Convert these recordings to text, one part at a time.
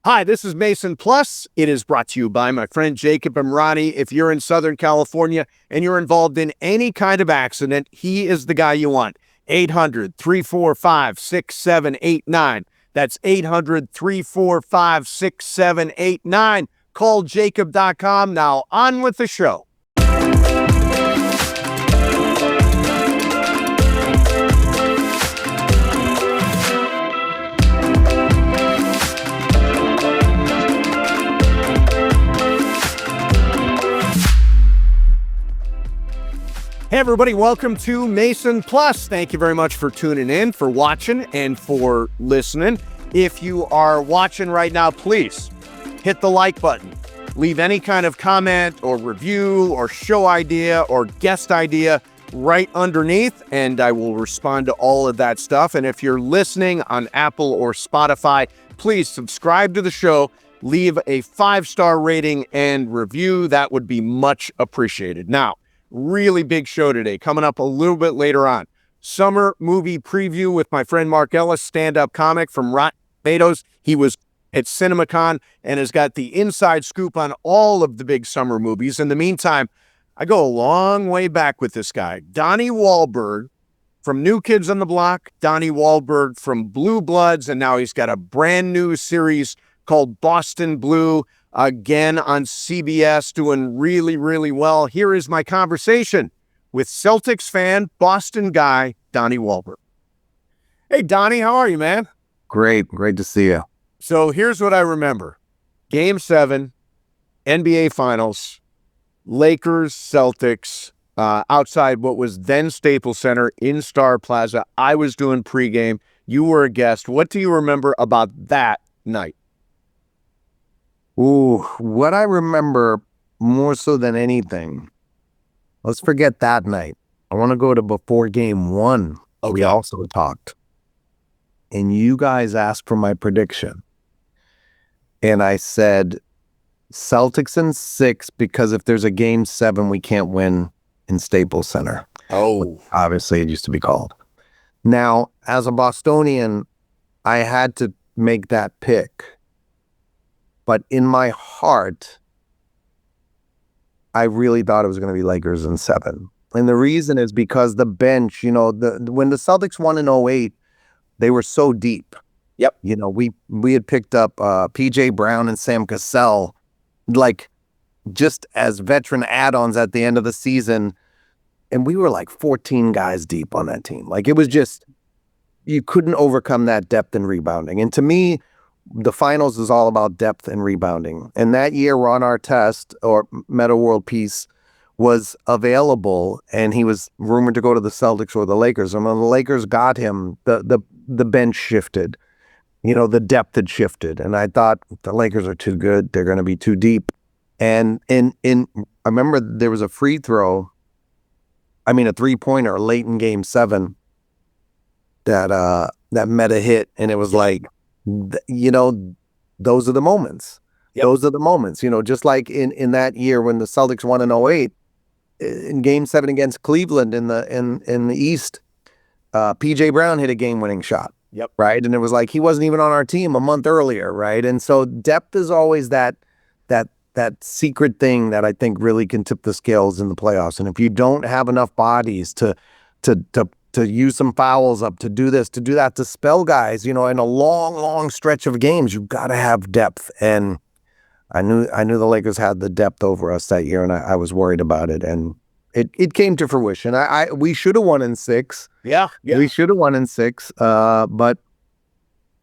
Hi, this is Mason Plus. It is brought to you by my friend Jacob Imrani. If you're in Southern California and you're involved in any kind of accident, he is the guy you want. 800-345-6789. That's 800-345-6789. Call jacob.com. Now on with the show. Hey everybody, welcome to Mason Plus. Thank you very much for tuning in, for watching, and for listening. If you are watching right now, please hit the like button. Leave any kind of comment or review or show idea or guest idea right underneath, and I will respond to all of that stuff. And if you're listening on Apple or Spotify, please subscribe to the show. Leave a 5-star rating and review. That would be much appreciated. Now, really big show today, coming up a little bit later on. Summer movie preview with my friend Mark Ellis, stand-up comic from Rotten Tomatoes. He was at CinemaCon and has got the inside scoop on all of the big summer movies. In the meantime, I go a long way back with this guy, Donnie Wahlberg from New Kids on the Block, Donnie Wahlberg from Blue Bloods, and now he's got a brand new series called Boston Blue, again on CBS, doing really, really well. Here is my conversation with Celtics fan, Boston guy, Donnie Wahlberg. Hey, Donnie, how are you, man? Great to see you. So here's what I remember. Game 7, NBA Finals, Lakers, Celtics, outside what was then Staples Center in Star Plaza. I was doing pregame. You were a guest. What do you remember about that night? Ooh, what I remember more so than anything, let's forget that night. I want to go to before game 1. Okay. We also talked. And you guys asked for my prediction. And I said, Celtics in 6, because if there's a game 7, we can't win in Staples Center. Oh. Obviously, it used to be called. Now, as a Bostonian, I had to make that pick. But in my heart, I really thought it was going to be Lakers in 7. And the reason is because the bench, when the Celtics won in 08, they were so deep. Yep. We had picked up P.J. Brown and Sam Cassell, like just as veteran add-ons at the end of the season. And we were like 14 guys deep on that team. Like it was just, you couldn't overcome that depth and rebounding. And to me, the finals is all about depth and rebounding. And that year, Ron Artest, or Meta World Peace, was available, and he was rumored to go to the Celtics or the Lakers. And when the Lakers got him, the bench shifted. The depth had shifted. And I thought, the Lakers are too good. They're going to be too deep. And I remember there was a a three-pointer late in game 7 that Meta hit, and it was like, those are the moments. Yep. Those are the moments, just like in that year when the Celtics won in 08, in game 7 against Cleveland in the East, P.J. Brown hit a game-winning shot. Yep. Right. And it was like, he wasn't even on our team a month earlier. Right. And so depth is always that secret thing that I think really can tip the scales in the playoffs. And if you don't have enough bodies to use some fouls up, to do this, to do that, to spell guys, in a long stretch of games, you've got to have depth. And I knew the Lakers had the depth over us that year, and I was worried about it. And it came to fruition. We should have won in 6. Yeah. We should have won in 6, but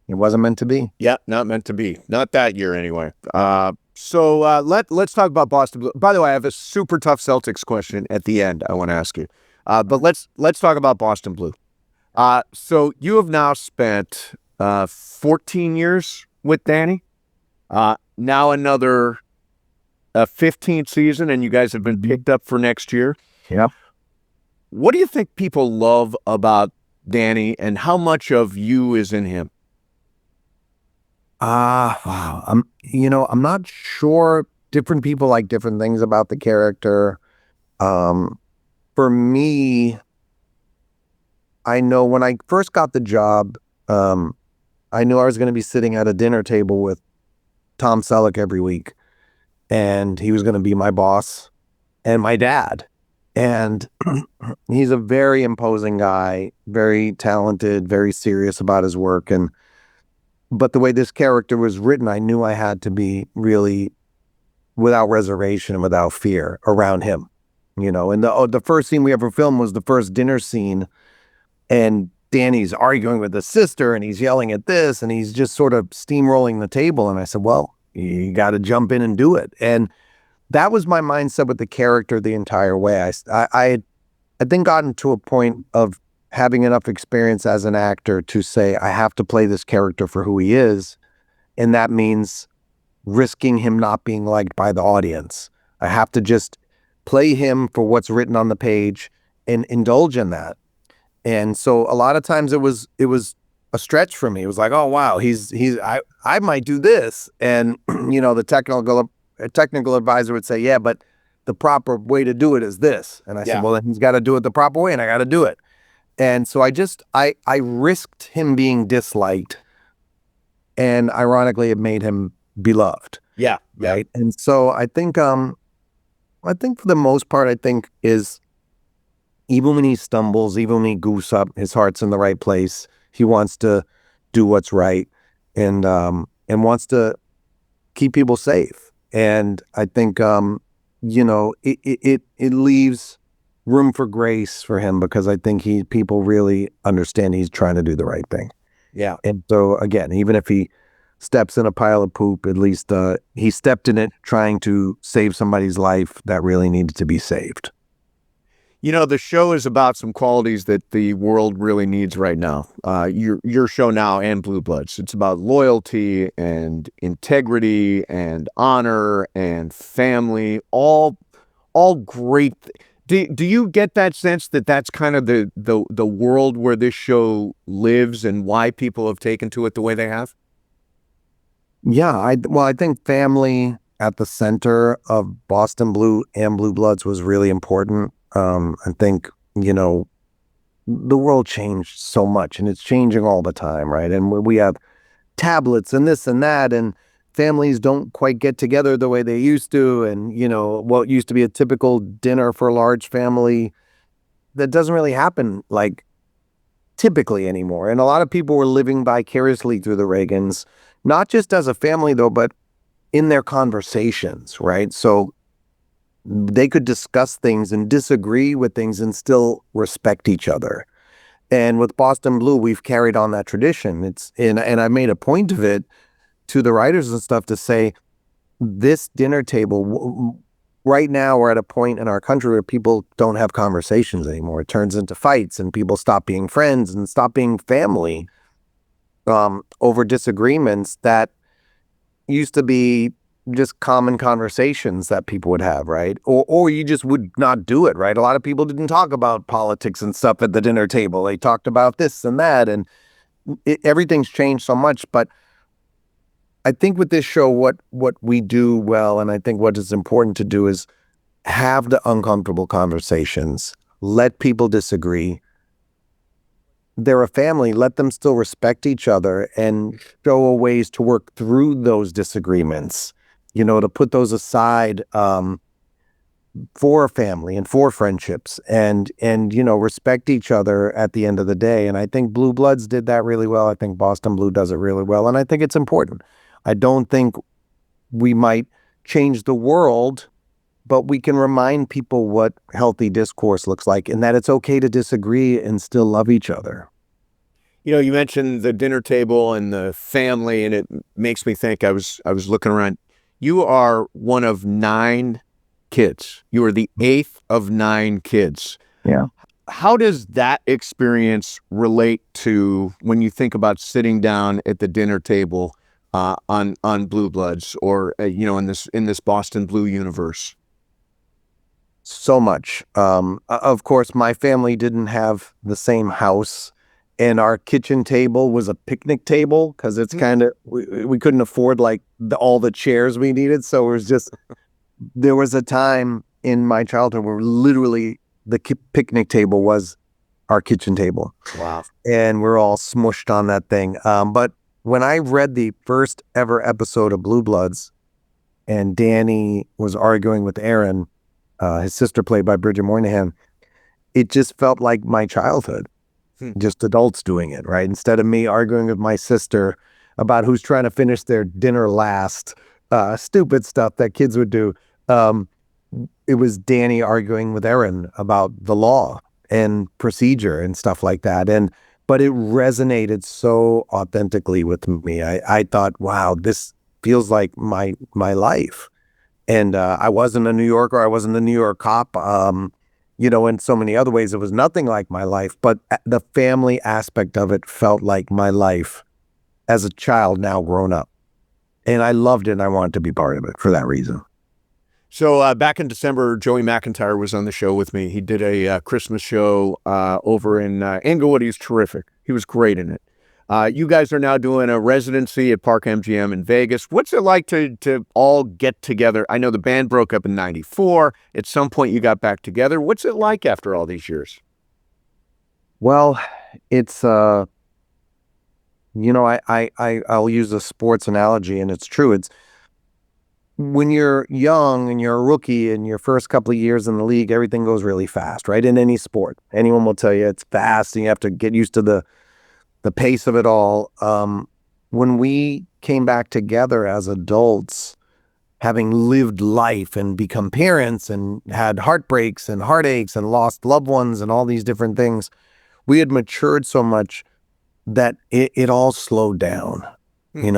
it wasn't meant to be. Yeah, not meant to be. Not that year anyway. So let's talk about Boston Blue. By the way, I have a super tough Celtics question at the end I want to ask you. But let's talk about Boston Blue. So you have now spent 14 years with Danny. Now another 15th season, and you guys have been picked up for next year. Yeah. What do you think people love about Danny, and how much of you is in him? Wow. I'm not sure. Different people like different things about the character. For me, I know when I first got the job, I knew I was going to be sitting at a dinner table with Tom Selleck every week, and he was going to be my boss and my dad. And he's a very imposing guy, very talented, very serious about his work. But the way this character was written, I knew I had to be really without reservation and without fear around him, And the first scene we ever filmed was the first dinner scene, and Danny's arguing with his sister, and he's yelling at this, and he's just sort of steamrolling the table. And I said, well, you got to jump in and do it. And that was my mindset with the character the entire way. I then gotten to a point of having enough experience as an actor to say, I have to play this character for who he is. And that means risking him not being liked by the audience. I have to just play him for what's written on the page and indulge in that. And so a lot of times it was a stretch for me. It was like, oh, wow, I might do this. And, the technical advisor would say, yeah, but the proper way to do it is this. And I said, well, then he's got to do it the proper way, and I got to do it. And so I risked him being disliked, and ironically, it made him beloved. Yeah. Right. And so I think for the most part, is even when he stumbles, even when he goofs up, his heart's in the right place. He wants to do what's right, and wants to keep people safe. And I think, it leaves room for grace for him, because I think people really understand he's trying to do the right thing. Yeah. And so again, even if he steps in a pile of poop, at least he stepped in it trying to save somebody's life that really needed to be saved. The show is about some qualities that the world really needs right now. Your show now and Blue Bloods. It's about loyalty and integrity and honor and family, all great. Do you get that sense that that's kind of the world where this show lives, and why people have taken to it the way they have? Yeah, I think family at the center of Boston Blue and Blue Bloods was really important. I think, the world changed so much, and it's changing all the time, right? And we have tablets and this and that, and families don't quite get together the way they used to. And, what used to be a typical dinner for a large family, that doesn't really happen like typically anymore. And a lot of people were living vicariously through the Reagans, not just as a family though, but in their conversations, right? So they could discuss things and disagree with things and still respect each other. And with Boston Blue, we've carried on that tradition. And I made a point of it to the writers and stuff to say, this dinner table, right now we're at a point in our country where people don't have conversations anymore. It turns into fights, and people stop being friends and stop being family over disagreements that used to be just common conversations that people would have, right? Or you just would not do it, right? A lot of people didn't talk about politics and stuff at the dinner table. They talked about this and that, and everything's changed so much. But I think with this show, what we do well, and I think what is important to do, is have the uncomfortable conversations, let people disagree. They're a family, let them still respect each other and show ways to work through those disagreements, to put those aside for a family and for friendships, and respect each other at the end of the day. And I think Blue Bloods did that really well. I think Boston Blue does it really well. And I think it's important. I don't think we might change the world, but we can remind people what healthy discourse looks like, and that it's okay to disagree and still love each other. You mentioned the dinner table and the family, and it makes me think, I was looking around. You are one of 9 kids. You are the 8th of 9 kids. Yeah. How does that experience relate to when you think about sitting down at the dinner table on Blue Bloods, or in this Boston Blue universe? So much. Of course, my family didn't have the same house, and our kitchen table was a picnic table, because it's kind of, we couldn't afford like all the chairs we needed. So it was just, there was a time in my childhood where literally the picnic table was our kitchen table. Wow. And we're all smushed on that thing. But when I read the first ever episode of Blue Bloods and Danny was arguing with Aaron, his sister played by Bridget Moynihan, it just felt like my childhood, just adults doing it, right? Instead of me arguing with my sister about who's trying to finish their dinner last, stupid stuff that kids would do. It was Danny arguing with Aaron about the law and procedure and stuff like that. But it resonated so authentically with me. I thought, wow, this feels like my life. And I wasn't a New Yorker. I wasn't a New York cop. In so many other ways, it was nothing like my life. But the family aspect of it felt like my life as a child, now grown up. And I loved it, and I wanted to be part of it for that reason. So back in December, Joey McIntyre was on the show with me. He did a Christmas show over in Inglewood. He was terrific. He was great in it. You guys are now doing a residency at Park MGM in Vegas. What's it like to all get together? I know the band broke up in '94. At some point, you got back together. What's it like after all these years? Well, it's I'll use a sports analogy, and it's true. It's when you're young and you're a rookie in your first couple of years in the league, everything goes really fast, right? In any sport, anyone will tell you it's fast, and you have to get used to the pace of it all. When we came back together as adults, having lived life and become parents and had heartbreaks and heartaches and lost loved ones and all these different things, we had matured so much that it all slowed down. It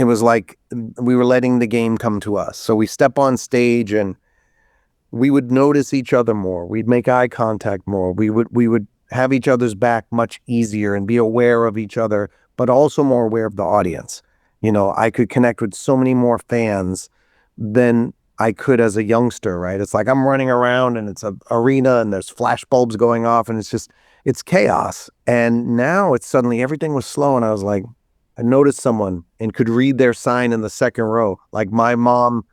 was like we were letting the game come to us. So we step on stage and we would notice each other more. We'd make eye contact more. We would have each other's back much easier and be aware of each other, but also more aware of the audience. I could connect with so many more fans than I could as a youngster, right? It's like I'm running around and it's an arena and there's flash bulbs going off and it's chaos. And now it's suddenly everything was slow, and I was like, I noticed someone and could read their sign in the second row. Like, my mom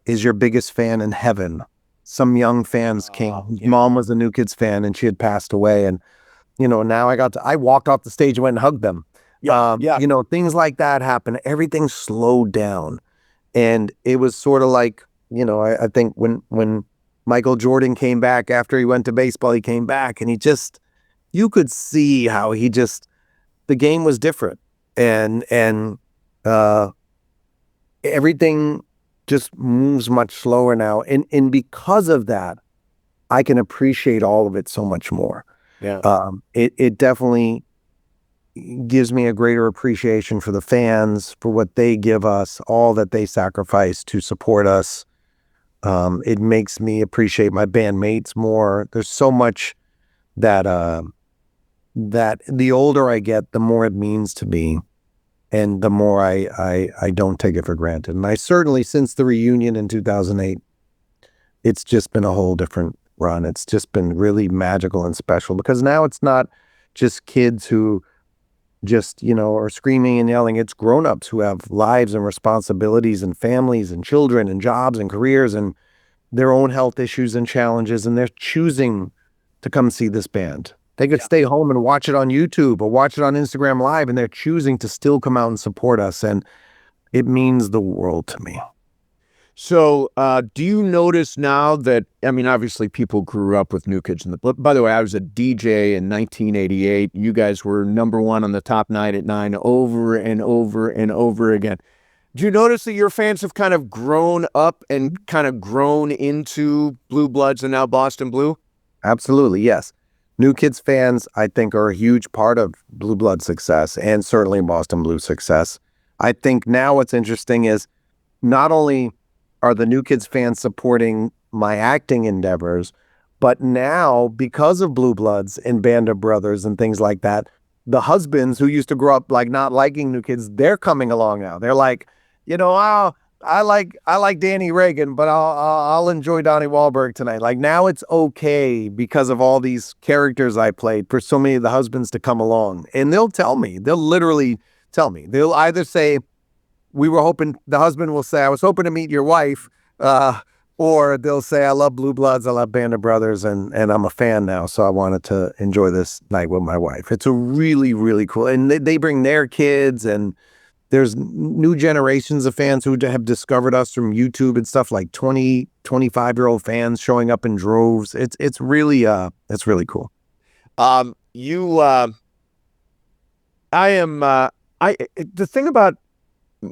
is your biggest fan in heaven. Some young fans came. Yeah. Mom was a New Kids fan and she had passed away. And, now I walked off the stage and went and hugged them. Things like that happen. Everything slowed down. And it was sort of like, I think when Michael Jordan came back after he went to baseball, he came back and you could see how the game was different. And everything just moves much slower now. And because of that, I can appreciate all of it so much more. Yeah. It definitely gives me a greater appreciation for the fans, for what they give us, all that they sacrifice to support us. It makes me appreciate my bandmates more. There's so much that the older I get, the more it means to me, and the more I don't take it for granted. And I certainly, since the reunion in 2008, it's just been a whole different run. It's just been really magical and special, because now it's not just kids who just, are screaming and yelling. It's grown-ups who have lives and responsibilities and families and children and jobs and careers and their own health issues and challenges, and they're choosing to come see this band. They could stay home and watch it on YouTube or watch it on Instagram Live, and they're choosing to still come out and support us, and it means the world to me. So do you notice now that, obviously people grew up with New Kids. By the way, I was a DJ in 1988. You guys were #1 on the Top 9 at 9 over and over and over again. Do you notice that your fans have kind of grown up and kind of grown into Blue Bloods and now Boston Blue? Absolutely, yes. New Kids fans, I think, are a huge part of Blue Blood success, and certainly Boston Blue success. I think now what's interesting is not only are the New Kids fans supporting my acting endeavors, but now, because of Blue Bloods and Band of Brothers and things like that, the husbands who used to grow up like not liking New Kids, they're coming along now. They're like, I like Danny Reagan, but I'll enjoy Donnie Wahlberg tonight. Like, now it's okay, because of all these characters I played, for so many of the husbands to come along. And they'll literally tell me. They'll either say, the husband will say, I was hoping to meet your wife, Or they'll say, I love Blue Bloods, I love Band of Brothers, and I'm a fan now, so I wanted to enjoy this night with my wife. It's a really, really cool, and they bring their kids, and there's new generations of fans who have discovered us from YouTube and stuff, like 20, 25-year-old fans showing up in droves. It's really cool. The thing about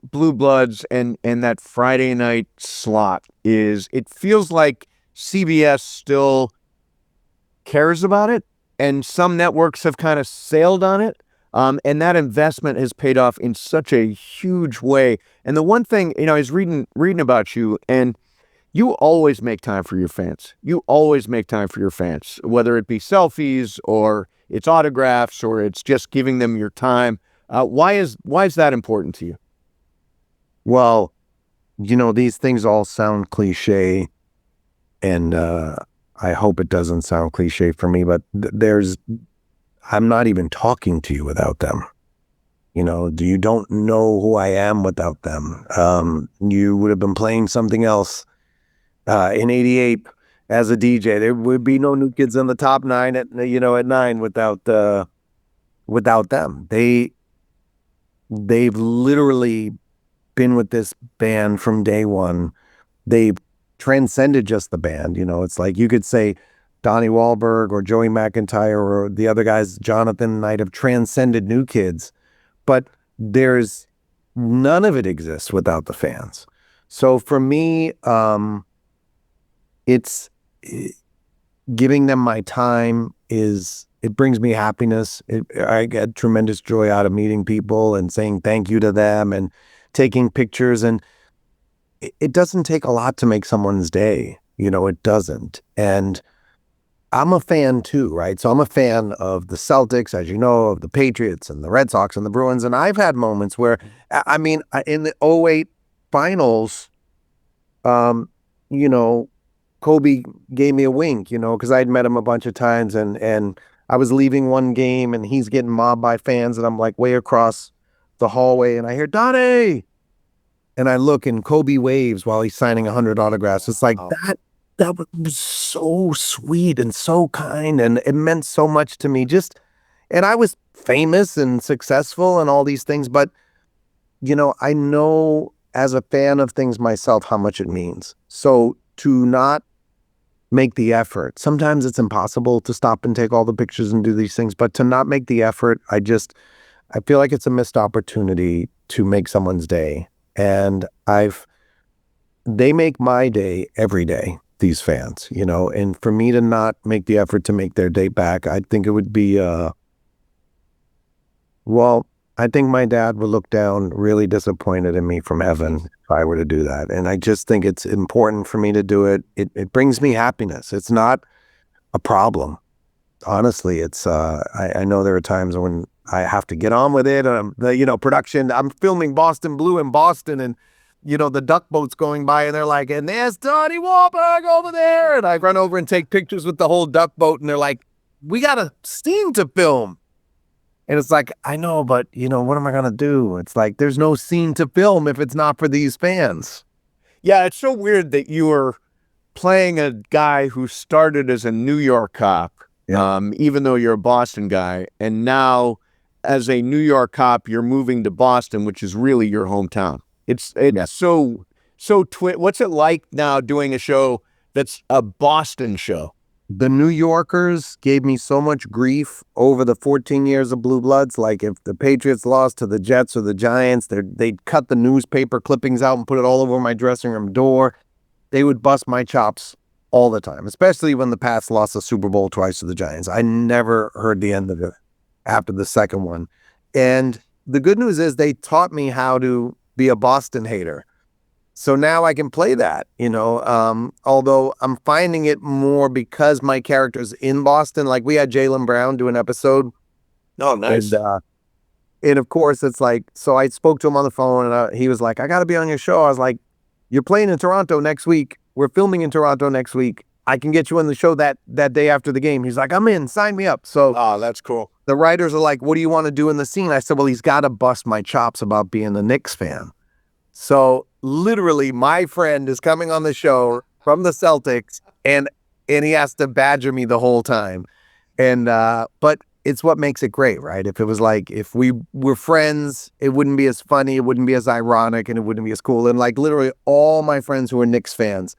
Blue Bloods and that Friday night slot is it feels like CBS still cares about it, and some networks have kind of sailed on it. And that investment has paid off in such a huge way. And the one thing, I was reading about you, and you always make time for your fans. You always make time for your fans, whether it be selfies or it's autographs or it's just giving them your time. Why is that important to you? Well, these things all sound cliche, and I hope it doesn't sound cliche for me, but I'm not even talking to you without them. You don't know who I am without them. You would have been playing something else in '88 as a DJ. There would be no New Kids on the Top 9 at 9 without them. They've literally been with this band from day one. They've transcended just the band. It's like you could say Donnie Wahlberg or Joey McIntyre or the other guys, Jonathan Knight, have transcended New Kids, but there's none of it exists without the fans. So for me, it's giving them my time it brings me happiness. I get tremendous joy out of meeting people and saying thank you to them and taking pictures. And it doesn't take a lot to make someone's day. It doesn't. And I'm a fan too, right? So I'm a fan of the Celtics, as you know, of the Patriots and the Red Sox and the Bruins. And I've had moments where, in the '08 finals, Kobe gave me a wink, because I'd met him a bunch of times, and I was leaving one game and he's getting mobbed by fans, and I'm like way across the hallway and I hear Donnie, and I look and Kobe waves while he's signing 100 autographs. It's like that was so sweet and so kind, and it meant so much to me. And I was famous and successful and all these things, but I know as a fan of things myself how much it means. So to not make the effort, sometimes it's impossible to stop and take all the pictures and do these things, but to not make the effort, I feel like it's a missed opportunity to make someone's day. And they make my day every day, these fans, and for me to not make the effort to make their day back, I think it would be, I think my dad would look down really disappointed in me from heaven if I were to do that. And I just think it's important for me to do it. It brings me happiness. It's not a problem. Honestly, it's, I know there are times when I have to get on with it. Production, I'm filming Boston Blue in Boston, and, the duck boat's going by and they're like, and there's Donnie Wahlberg over there. And I run over and take pictures with the whole duck boat, and they're like, we got a scene to film. And it's like, I know, but, what am I going to do? It's like, there's no scene to film if it's not for these fans. Yeah, it's so weird that you were playing a guy who started as a New York cop, even though you're a Boston guy. And now, as a New York cop, you're moving to Boston, which is really your hometown. It's so what's it like now doing a show that's a Boston show? The New Yorkers gave me so much grief over the 14 years of Blue Bloods. Like if the Patriots lost to the Jets or the Giants, they'd cut the newspaper clippings out and put it all over my dressing room door. They would bust my chops all the time, especially when the Pats lost the Super Bowl twice to the Giants. I never heard the end of it after the second one. And the good news is they taught me how to be a Boston hater. So now I can play that, although I'm finding it more because my character's in Boston. Like we had Jaylen Brown do an episode. Oh, nice. And of course, it's like, so I spoke to him on the phone, and he was like, I got to be on your show. I was like, you're playing in Toronto next week. We're filming in Toronto next week. I can get you on the show that day after the game. He's like, I'm in, sign me up. So that's cool. The writers are like, what do you want to do in the scene? I said, well, he's got to bust my chops about being a Knicks fan. So literally my friend is coming on the show from the Celtics, and he has to badger me the whole time. And but it's what makes it great, right? If it was like, if we were friends, it wouldn't be as funny, it wouldn't be as ironic, and it wouldn't be as cool. And like literally all my friends who are Knicks fans,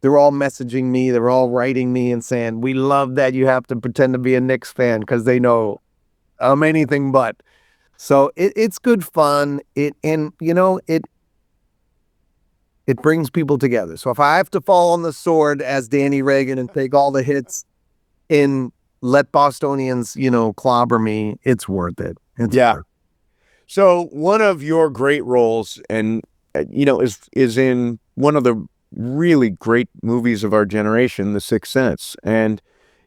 they're all messaging me, they're all writing me and saying, we love that you have to pretend to be a Knicks fan, because they know I'm anything but. So it's good fun. It brings people together. So if I have to fall on the sword as Danny Reagan and take all the hits and let Bostonians, clobber me, it's worth it. Yeah. So one of your great roles, and is in one of the really great movies of our generation, The Sixth Sense. And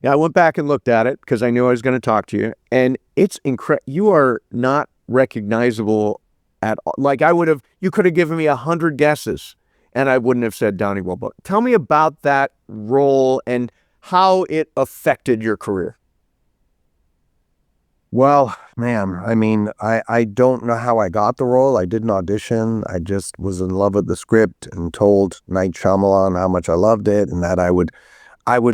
I went back and looked at it because I knew I was going to talk to you, and it's incredible. You are not recognizable at all. Like you could have given me 100 guesses, and I wouldn't have said Donnie Wahlberg. Tell me about that role and how it affected your career. Well, man, I mean, I don't know how I got the role. I didn't audition. I just was in love with the script and told Night Shyamalan how much I loved it, and that I would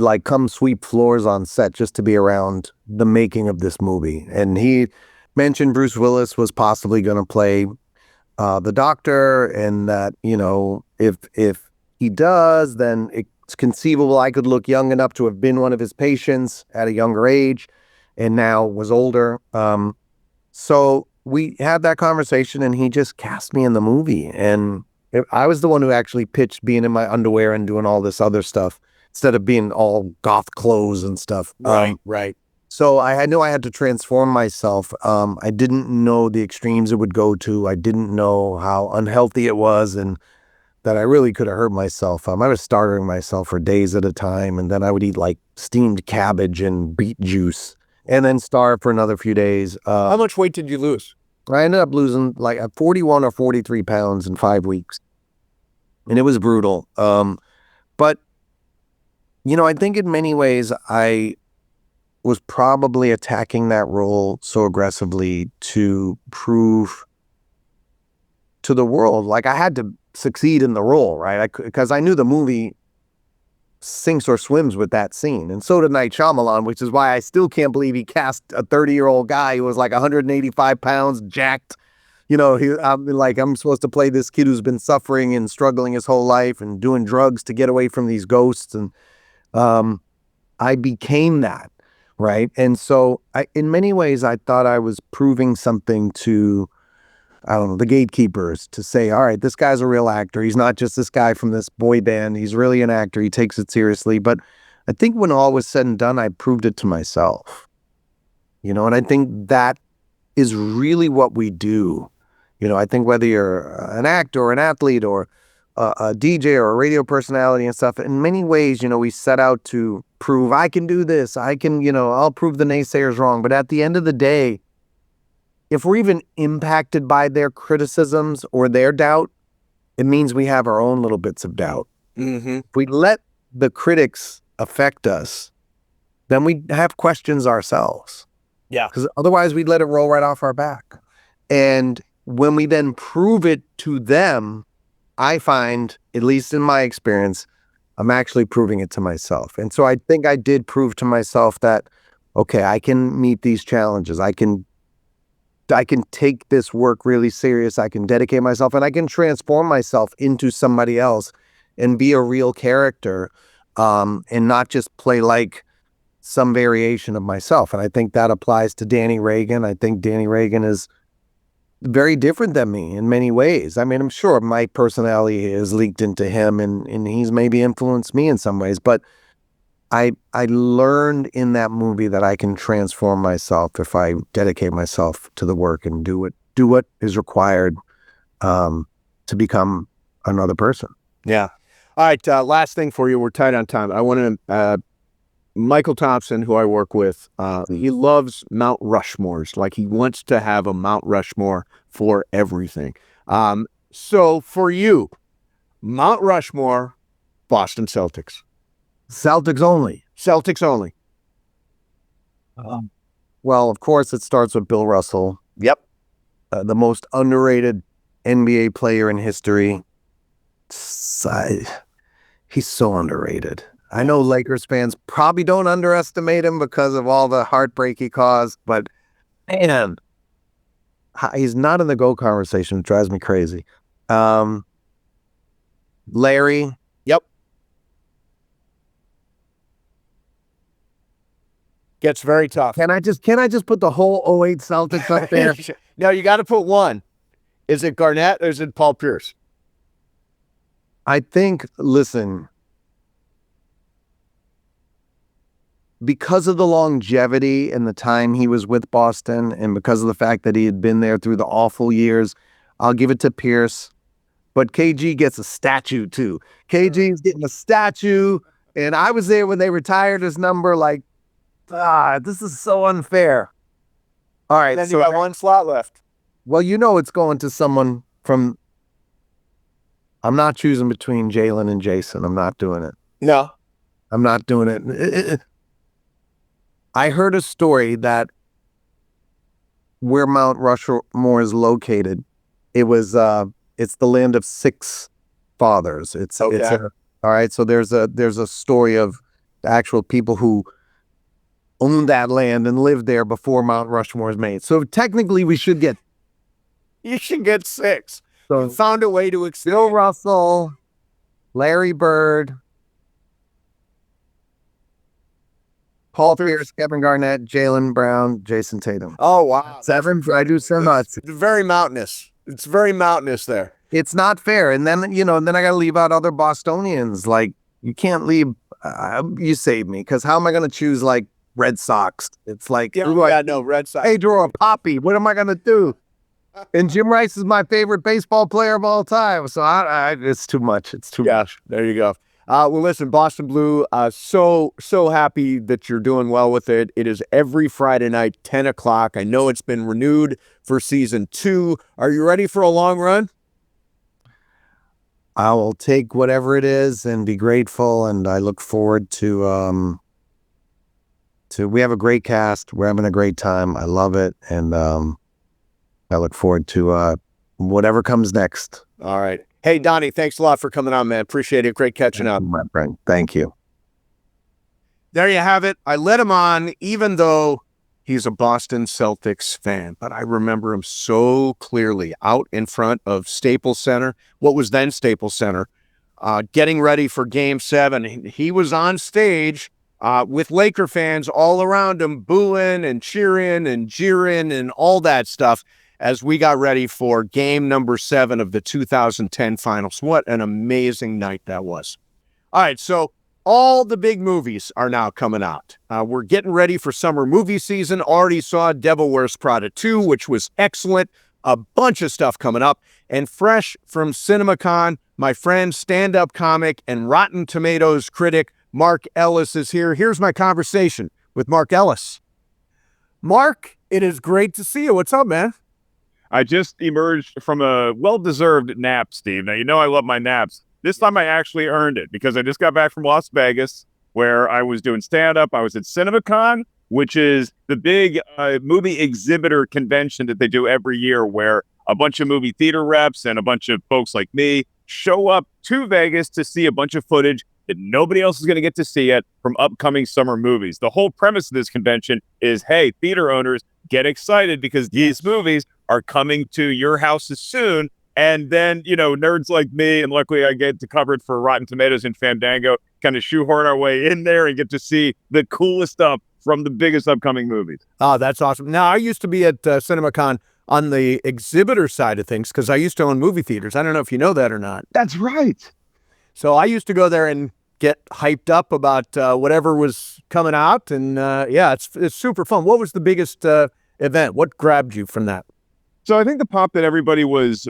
like come sweep floors on set just to be around the making of this movie. And he mentioned Bruce Willis was possibly going to play the doctor, and that, if he does, then it's conceivable I could look young enough to have been one of his patients at a younger age, and now was older. So we had that conversation, and he just cast me in the movie. And I was the one who actually pitched being in my underwear and doing all this other stuff instead of being all goth clothes and stuff. Right. So I knew I had to transform myself. I didn't know the extremes it would go to. I didn't know how unhealthy it was, and that I really could have hurt myself. I was starving myself for days at a time, and then I would eat like steamed cabbage and beet juice, and then starve for another few days. How much weight did you lose? I ended up losing like 41 or 43 pounds in 5 weeks, and it was brutal. But I think in many ways I was probably attacking that role so aggressively to prove to the world, like I had to succeed in the role, right? Because I knew the movie sinks or swims with that scene. And so did Night Shyamalan, which is why I still can't believe he cast a 30-year-old guy who was like 185 pounds, jacked. I'm supposed to play this kid who's been suffering and struggling his whole life and doing drugs to get away from these ghosts. And I became that, right? And so in many ways, I thought I was proving something to, I don't know, the gatekeepers, to say, all right, this guy's a real actor. He's not just this guy from this boy band. He's really an actor. He takes it seriously. But I think when all was said and done, I proved it to myself, and I think that is really what we do. I think whether you're an actor or an athlete or a DJ or a radio personality and stuff, in many ways, we set out to prove I can do this. I can, I'll prove the naysayers wrong. But at the end of the day, if we're even impacted by their criticisms or their doubt, it means we have our own little bits of doubt. Mm-hmm. If we let the critics affect us, then we have questions ourselves. Yeah. Because otherwise we'd let it roll right off our back. And when we then prove it to them, I find, at least in my experience, I'm actually proving it to myself. And so I think I did prove to myself that, okay, I can meet these challenges. I can take this work really serious. I can dedicate myself, and I can transform myself into somebody else and be a real character, and not just play like some variation of myself. And I think that applies to Danny Reagan. I think Danny Reagan is very different than me in many ways. I mean, I'm sure my personality is leaked into him, and he's maybe influenced me in some ways, but I learned in that movie that I can transform myself if I dedicate myself to the work and do what is required to become another person. Yeah. All right. Last thing for you. We're tight on time. I want to, Michael Thompson, who I work with, he loves Mount Rushmores. Like, he wants to have a Mount Rushmore for everything. So for you, Mount Rushmore, Boston Celtics. Celtics only. Celtics only. Well, of course, it starts with Bill Russell. Yep. The most underrated NBA player in history. He's so underrated. I know Lakers fans probably don't underestimate him because of all the heartbreak he caused, but man, he's not in the GOAT conversation. It drives me crazy. Larry. Yep. Gets very tough. Can I just put the whole 08 Celtics up there? No, you got to put one. Is it Garnett or is it Paul Pierce? I think, listen, because of the longevity and the time he was with Boston and because of the fact that he had been there through the awful years, I'll give it to Pierce. But KG gets a statue too. KG's getting a statue. And I was there when they retired his number. Like, this is so unfair. All right. Then you got one slot left. Well, you know it's going to someone from... I'm not choosing between Jalen and Jason. I'm not doing it. No. I'm not doing it. I heard a story that where Mount Rushmore is located, it's the land of 6 fathers. All right. So there's a story of the actual people who owned that land and lived there before Mount Rushmore is made. So technically we should get... You should get 6. So you found a way to extend. Bill Russell, Larry Bird, Paul Pierce, Kevin Garnett, Jalen Brown, Jason Tatum. Oh, wow. 7. I do so much. It's very mountainous. It's very mountainous there. It's not fair. And then, then I got to leave out other Bostonians. Like, you can't leave. You saved me. Because how am I going to choose, like, Red Sox? It's like, no, Red Sox. Pedro or Poppy. What am I going to do? And Jim Rice is my favorite baseball player of all time. So it's too much. It's too much. There you go. Well, listen, Boston Blue, so happy that you're doing well with it. It is every Friday night, 10 o'clock. I know it's been renewed for season 2. Are you ready for a long run? I will take whatever it is and be grateful. And I look forward to we have a great cast. We're having a great time. I love it. And I look forward to whatever comes next. All right. Hey, Donnie, thanks a lot for coming on, man. Appreciate it. Great catching up. My friend. Thank you. There you have it. I let him on, even though he's a Boston Celtics fan, but I remember him so clearly out in front of Staples Center, what was then Staples Center, getting ready for Game 7. He was on stage with Laker fans all around him, booing and cheering and jeering and all that stuff as we got ready for game number 7 of the 2010 finals. What an amazing night that was. All right, so all the big movies are now coming out. We're getting ready for summer movie season. Already saw Devil Wears Prada 2, which was excellent. A bunch of stuff coming up. And fresh from CinemaCon, my friend, stand-up comic, and Rotten Tomatoes critic, Mark Ellis is here. Here's my conversation with Mark Ellis. Mark, it is great to see you. What's up, man? I just emerged from a well-deserved nap, Steve. Now, you know I love my naps. This time I actually earned it because I just got back from Las Vegas where I was doing stand-up. I was at CinemaCon, which is the big movie exhibitor convention that they do every year where a bunch of movie theater reps and a bunch of folks like me show up to Vegas to see a bunch of footage that nobody else is going to get to see it from upcoming summer movies. The whole premise of this convention is, hey, theater owners, get excited because these movies are coming to your houses soon. And then, nerds like me, and luckily I get to cover it for Rotten Tomatoes and Fandango, kind of shoehorn our way in there and get to see the coolest stuff from the biggest upcoming movies. Oh, that's awesome. Now, I used to be at CinemaCon on the exhibitor side of things because I used to own movie theaters. I don't know if you know that or not. That's right. So I used to go there and get hyped up about whatever was coming out. And it's super fun. What was the biggest event? What grabbed you from that? So I think the pop that everybody was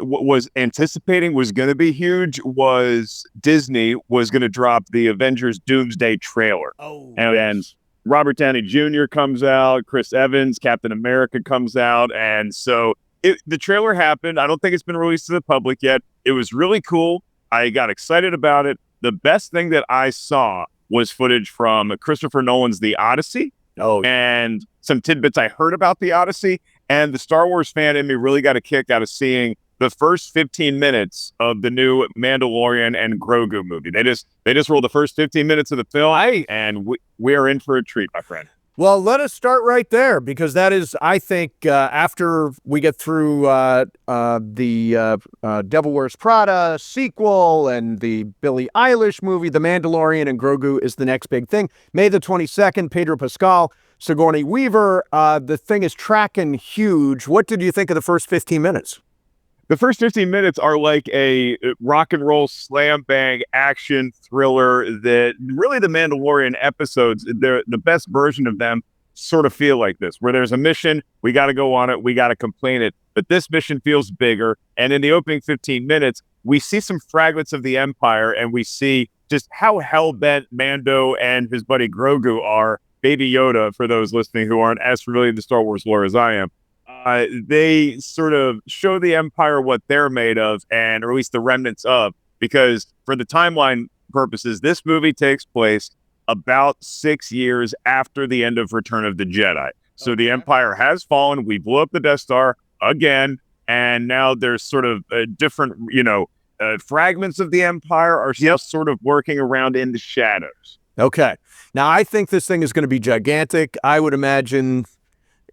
anticipating was going to be huge was Disney was going to drop the Avengers Doomsday trailer. And Robert Downey Jr. comes out, Chris Evans, Captain America comes out. And so the trailer happened. I don't think it's been released to the public yet. It was really cool. I got excited about it. The best thing that I saw was footage from Christopher Nolan's The Odyssey. And some tidbits I heard about The Odyssey. And the Star Wars fan in me really got a kick out of seeing the first 15 minutes of the new Mandalorian and Grogu movie. They just rolled the first 15 minutes of the film, and we are in for a treat, my friend. Well, let us start right there, because that is, I think, after we get through the Devil Wears Prada sequel and the Billie Eilish movie, The Mandalorian and Grogu is the next big thing. May the 22nd, Pedro Pascal, Sigourney Weaver. The thing is tracking huge. What did you think of the first 15 minutes? The first 15 minutes are like a rock and roll slam bang action thriller that really the Mandalorian episodes, the best version of them sort of feel like this, where there's a mission, we got to go on it, we got to complete it. But this mission feels bigger. And in the opening 15 minutes, we see some fragments of the Empire, and we see just how hell-bent Mando and his buddy Grogu are. Baby Yoda, for those listening who aren't as familiar with the Star Wars lore as I am. They sort of show the Empire what they're made of, or at least the remnants of, because for the timeline purposes, this movie takes place about 6 years after the end of Return of the Jedi. So the Empire has fallen. We blew up the Death Star again, and now there's sort of different, fragments of the Empire are still sort of working around in the shadows. Okay. Now, I think this thing is going to be gigantic. I would imagine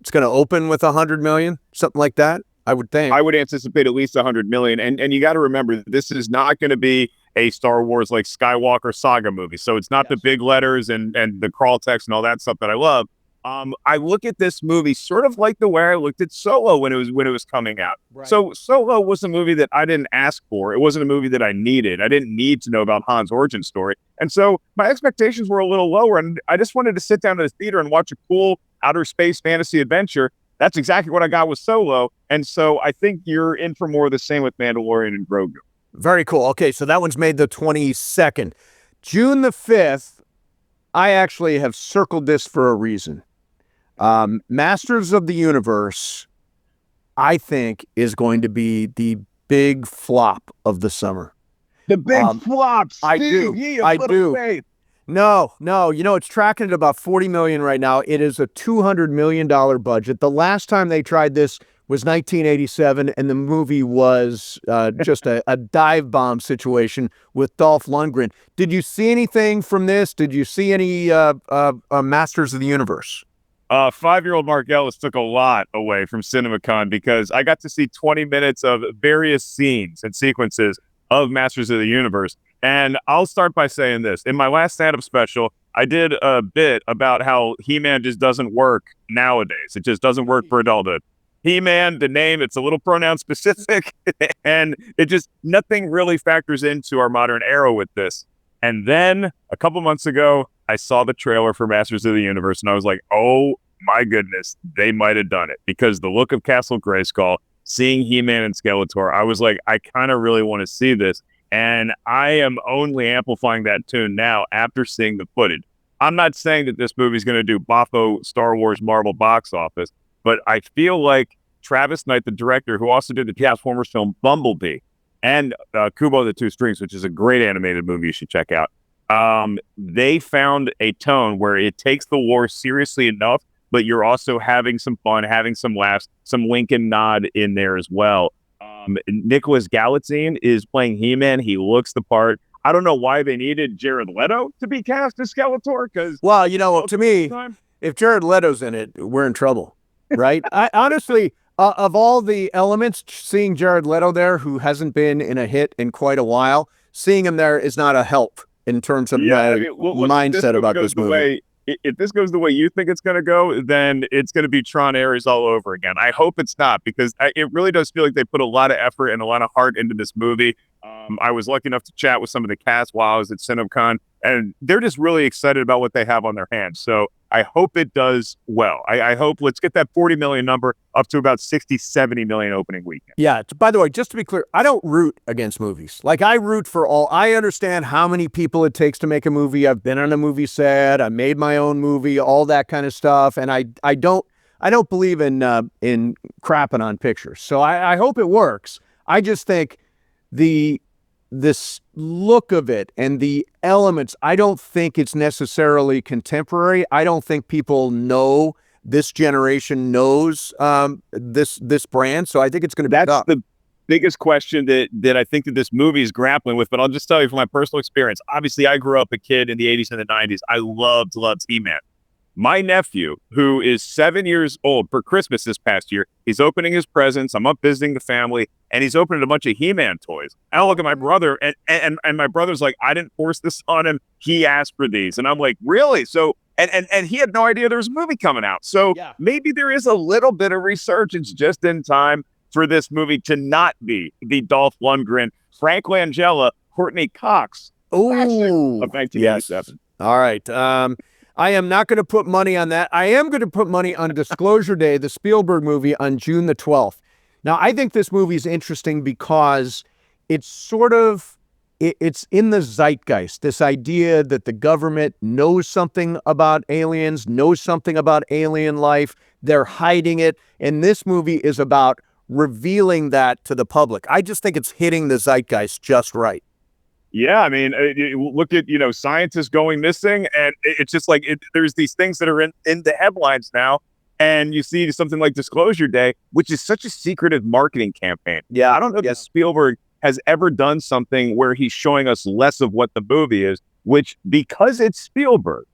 it's going to open with 100 million, something like that, I would think. I would anticipate at least 100 million. And you got to remember, this is not going to be a Star Wars like Skywalker saga movie. So it's not the big letters and the crawl text and all that stuff that I love. I look at this movie sort of like the way I looked at Solo when it was coming out. Right. So Solo was a movie that I didn't ask for. It wasn't a movie that I needed. I didn't need to know about Han's origin story. And so my expectations were a little lower, and I just wanted to sit down at the theater and watch a cool outer space fantasy adventure. That's exactly what I got with Solo. And so I think you're in for more of the same with Mandalorian and Grogu. Very cool. Okay, so that one's made the 22nd. June the 5th, I actually have circled this for a reason. Masters of the Universe, I think, is going to be the big flop of the summer. The big flop, Steve. I do. Faith. No, it's tracking at about 40 million right now. It is a $200 million budget. The last time they tried this was 1987, and the movie was just a dive bomb situation with Dolph Lundgren. Did you see anything from this? Did you see any Masters of the Universe? 5-year-old Mark Ellis took a lot away from CinemaCon, because I got to see 20 minutes of various scenes and sequences of Masters of the Universe. And I'll start by saying this. In my last stand-up special, I did a bit about how He-Man just doesn't work nowadays. It just doesn't work for adulthood. He-Man, the name, it's a little pronoun specific, and it just, nothing really factors into our modern era with this. And then a couple months ago, I saw the trailer for Masters of the Universe, and I was like, oh my goodness, they might have done it. Because the look of Castle Grayskull, seeing He-Man and Skeletor, I was like, I kind of really want to see this. And I am only amplifying that tune now after seeing the footage. I'm not saying that this movie is going to do boffo Star Wars Marvel box office, but I feel like Travis Knight, the director, who also did the Transformers film Bumblebee, and Kubo the Two Strings, which is a great animated movie you should check out, they found a tone where it takes the war seriously enough, but you're also having some fun, having some laughs, some wink and nod in there as well. Nicholas Galitzine is playing He-Man. He looks the part. I don't know why they needed Jared Leto to be cast as Skeletor, because... Well, to me, if Jared Leto's in it, we're in trouble, right? I honestly, of all the elements, seeing Jared Leto there, who hasn't been in a hit in quite a while, seeing him there is not a help in terms of my mindset about this movie. If this goes the way you think it's going to go, then it's going to be Tron Ares all over again. I hope it's not, because it really does feel like they put a lot of effort and a lot of heart into this movie. I was lucky enough to chat with some of the cast while I was at CinemaCon, and they're just really excited about what they have on their hands. So I hope it does well. I hope, let's get that 40 million number up to about 60, 70 million opening weekend. Yeah. By the way, just to be clear, I don't root against movies. Like, I root for all. I understand how many people it takes to make a movie. I've been on a movie set. I made my own movie, all that kind of stuff. And I don't believe in crapping on pictures. So I hope it works. I just think this look of it and the elements, I don't think it's necessarily contemporary. I don't think people know, this generation knows this brand. So I think it's going to be tough. biggest question that I think that this movie is grappling with, but I'll just tell you from my personal experience. Obviously, I grew up a kid in the 80s and the 90s. I loved He-Man. My nephew, who is 7 years old, for Christmas this past year, he's opening his presents. I'm up visiting the family, and he's opening a bunch of He-Man toys. I look at my brother, and my brother's like, I didn't force this on him. He asked for these. And I'm like, really? So, and he had no idea there was a movie coming out. So maybe there is a little bit of resurgence just in time for this movie to not be the Dolph Lundgren, Frank Langella, Courtney Cox Ooh, of 1987. Yes. All right. I am not going to put money on that. I am going to put money on Disclosure Day, the Spielberg movie, on June the 12th. Now, I think this movie is interesting because it's sort of, it's in the zeitgeist, this idea that the government knows something about aliens, knows something about alien life. They're hiding it. And this movie is about revealing that to the public. I just think it's hitting the zeitgeist just right. Yeah, I mean, look at, scientists going missing, and it's just like there's these things that are in the headlines now, and you see something like Disclosure Day, which is such a secretive marketing campaign. Yeah, I don't know if Spielberg has ever done something where he's showing us less of what the movie is, which, because it's Spielberg,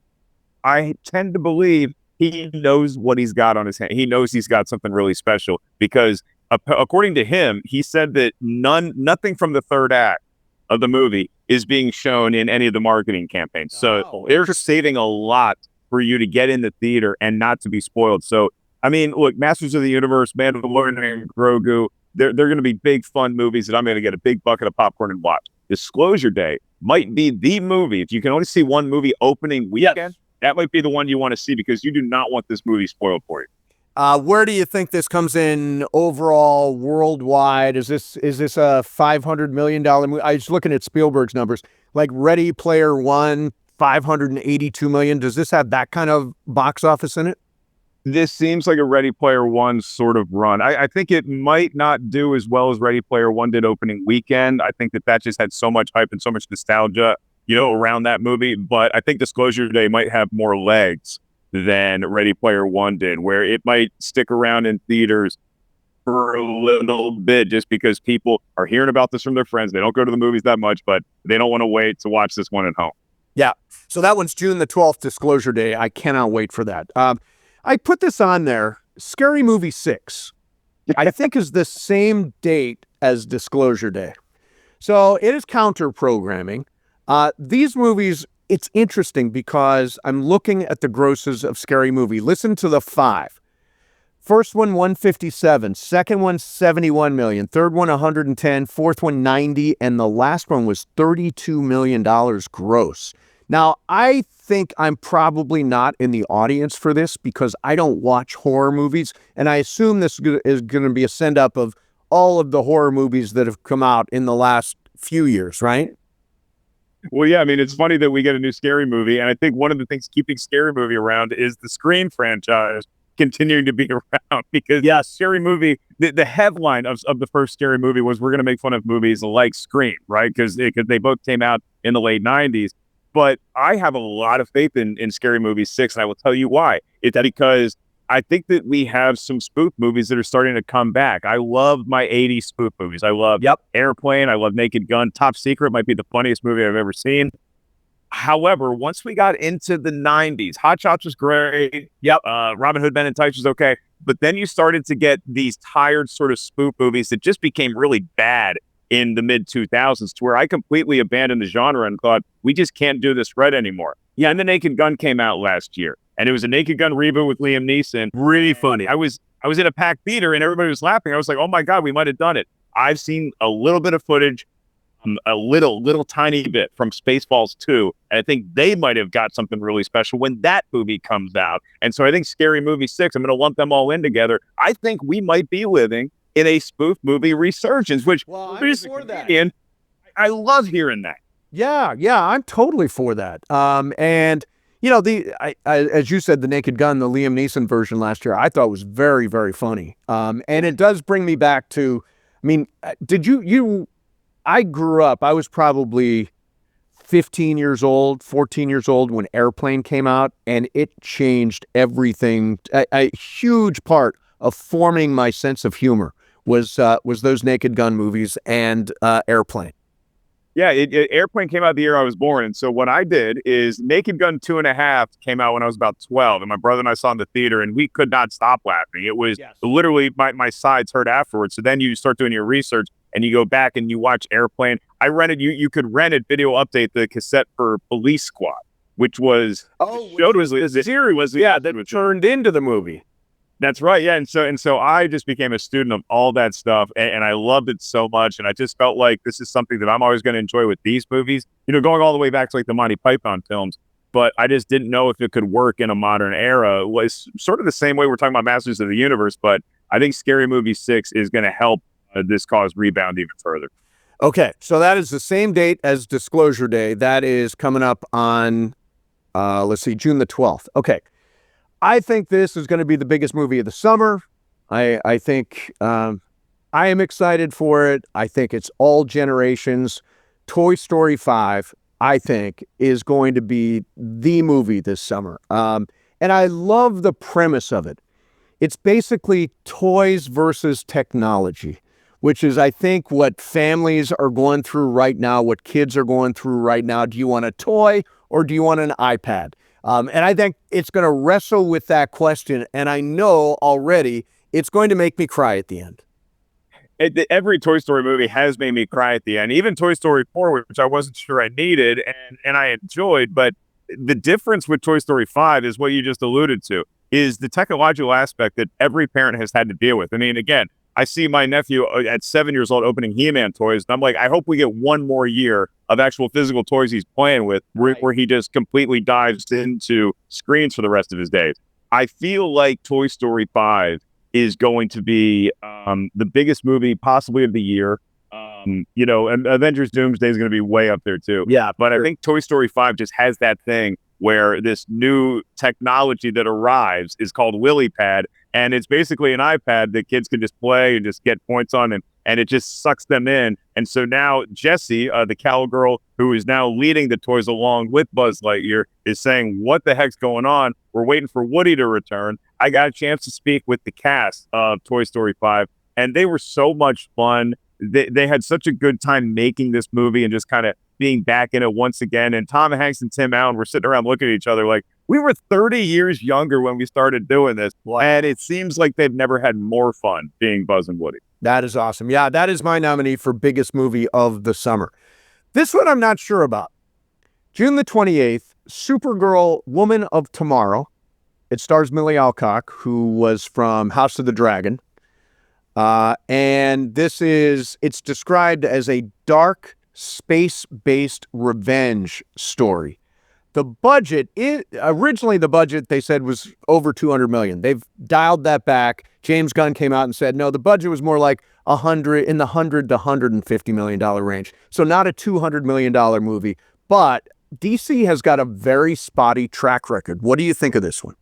I tend to believe he knows what he's got on his hand. He knows he's got something really special because, according to him, he said that nothing from the third act of the movie is being shown in any of the marketing campaigns. So they're saving a lot for you to get in the theater and not to be spoiled. So, I mean, look, Masters of the Universe, Mandalorian, and Grogu, they're going to be big, fun movies that I'm going to get a big bucket of popcorn and watch. Disclosure Day might be the movie. If you can only see one movie opening weekend, that might be the one you want to see because you do not want this movie spoiled for you. Where do you think this comes in overall worldwide? Is this a $500 million movie? I was looking at Spielberg's numbers, like Ready Player One, $582 million. Does this have that kind of box office in it? This seems like a Ready Player One sort of run. I think it might not do as well as Ready Player One did opening weekend. I think that just had so much hype and so much nostalgia, around that movie. But I think Disclosure Day might have more legs than Ready Player One did, where it might stick around in theaters for a little bit just because people are hearing about this from their friends. They don't go to the movies that much, but they don't want to wait to watch this one at home. Yeah. So that one's June the 12th, Disclosure Day. I cannot wait for that. I put this on there. Scary Movie 6, I think, is the same date as Disclosure Day. So it is counter programming. These movies, it's interesting because I'm looking at the grosses of Scary Movie. Listen to the 5. First one, 157. Second one, 71 million. Third one, 110. Fourth one, 90. And the last one was $32 million gross. Now, I think I'm probably not in the audience for this because I don't watch horror movies. And I assume this is going to be a send-up of all of the horror movies that have come out in the last few years, right? Well, yeah, I mean, it's funny that we get a new Scary Movie, and I think one of the things keeping Scary Movie around is the Scream franchise continuing to be around because Scary Movie, the headline of the first Scary Movie was we're going to make fun of movies like Scream, right? Because they both came out in the late 90s. But I have a lot of faith in Scary Movie 6, and I will tell you why. It's because I think that we have some spoof movies that are starting to come back. I love my 80s spoof movies. I love Airplane. I love Naked Gun. Top Secret might be the funniest movie I've ever seen. However, once we got into the 90s, Hot Shots was great. Robin Hood Men in Tights was okay. But then you started to get these tired sort of spoof movies that just became really bad in the mid-2000s to where I completely abandoned the genre and thought, we just can't do this right anymore. Yeah, and The Naked Gun came out last year. And it was a Naked Gun reboot with Liam Neeson. Really funny. I was in a packed theater and everybody was laughing. I was like, oh my God, we might have done it. I've seen a little bit of footage, a little tiny bit from Spaceballs 2. And I think they might have got something really special when that movie comes out. And so I think Scary Movie 6, I'm going to lump them all in together. I think we might be living in a spoof movie resurgence, which I'm for that. I love hearing that. Yeah, I'm totally for that. And as you said, The Naked Gun, the Liam Neeson version last year, I thought was very, very funny. And it does bring me back to, I mean, I grew up, I was probably 14 years old when Airplane came out, and it changed everything. A huge part of forming my sense of humor was those Naked Gun movies and Airplane. Yeah, Airplane came out the year I was born. And so what I did is Naked Gun 2.5 came out when I was about 12. And my brother and I saw it in the theater, and we could not stop laughing. It was literally my sides hurt afterwards. So then you start doing your research and you go back and you watch Airplane. I rented, you could rent it, Video Update, the cassette for Police Squad, which was, the series that turned into the movie. That's right. Yeah. And so I just became a student of all that stuff, and I loved it so much. And I just felt like this is something that I'm always going to enjoy with these movies, going all the way back to like the Monty Python films. But I just didn't know if it could work in a modern era. It was sort of the same way we're talking about Masters of the Universe, but I think Scary Movie 6 is going to help this cause rebound even further. Okay. So that is the same date as Disclosure Day. That is coming up on, June the 12th. Okay. I think this is going to be the biggest movie of the summer. I think I am excited for it. I think it's all generations. Toy Story 5, I think, is going to be the movie this summer. And I love the premise of it. It's basically toys versus technology, which is, I think, what families are going through right now, what kids are going through right now. Do you want a toy or do you want an iPad? And I think it's going to wrestle with that question. And I know already it's going to make me cry at the end. Every Toy Story movie has made me cry at the end. Even Toy Story 4, which I wasn't sure I needed and I enjoyed. But the difference with Toy Story 5 is what you just alluded to, is the technological aspect that every parent has had to deal with. I mean, again, I see my nephew at 7 years old opening He-Man toys, and I'm like, I hope we get one more year of actual physical toys he's playing with, where he just completely dives into screens for the rest of his days. I feel like Toy Story 5 is going to be the biggest movie possibly of the year. And Avengers Doomsday is going to be way up there too. Yeah, but I think Toy Story 5 just has that thing where this new technology that arrives is called WillyPad, and it's basically an iPad that kids can just play and just get points on, and it just sucks them in. And so now Jessie, the cowgirl who is now leading the toys along with Buzz Lightyear, is saying, what the heck's going on? We're waiting for Woody to return. I got a chance to speak with the cast of Toy Story 5, and they were so much fun. They had such a good time making this movie and just kind of being back in it once again. And Tom Hanks and Tim Allen were sitting around looking at each other like, we were 30 years younger when we started doing this. Wow. And it seems like they've never had more fun being Buzz and Woody. That is awesome. Yeah, that is my nominee for biggest movie of the summer. This one I'm not sure about. June the 28th, Supergirl, Woman of Tomorrow. It stars Millie Alcock, who was from House of the Dragon. And it's described as a dark, space-based revenge story. The budget, originally the budget they said was over $200 million. They've dialed that back. James Gunn came out and said, no, the budget was more like $100 to $150 million range. So not a $200 million movie, but DC has got a very spotty track record. What do you think of this one?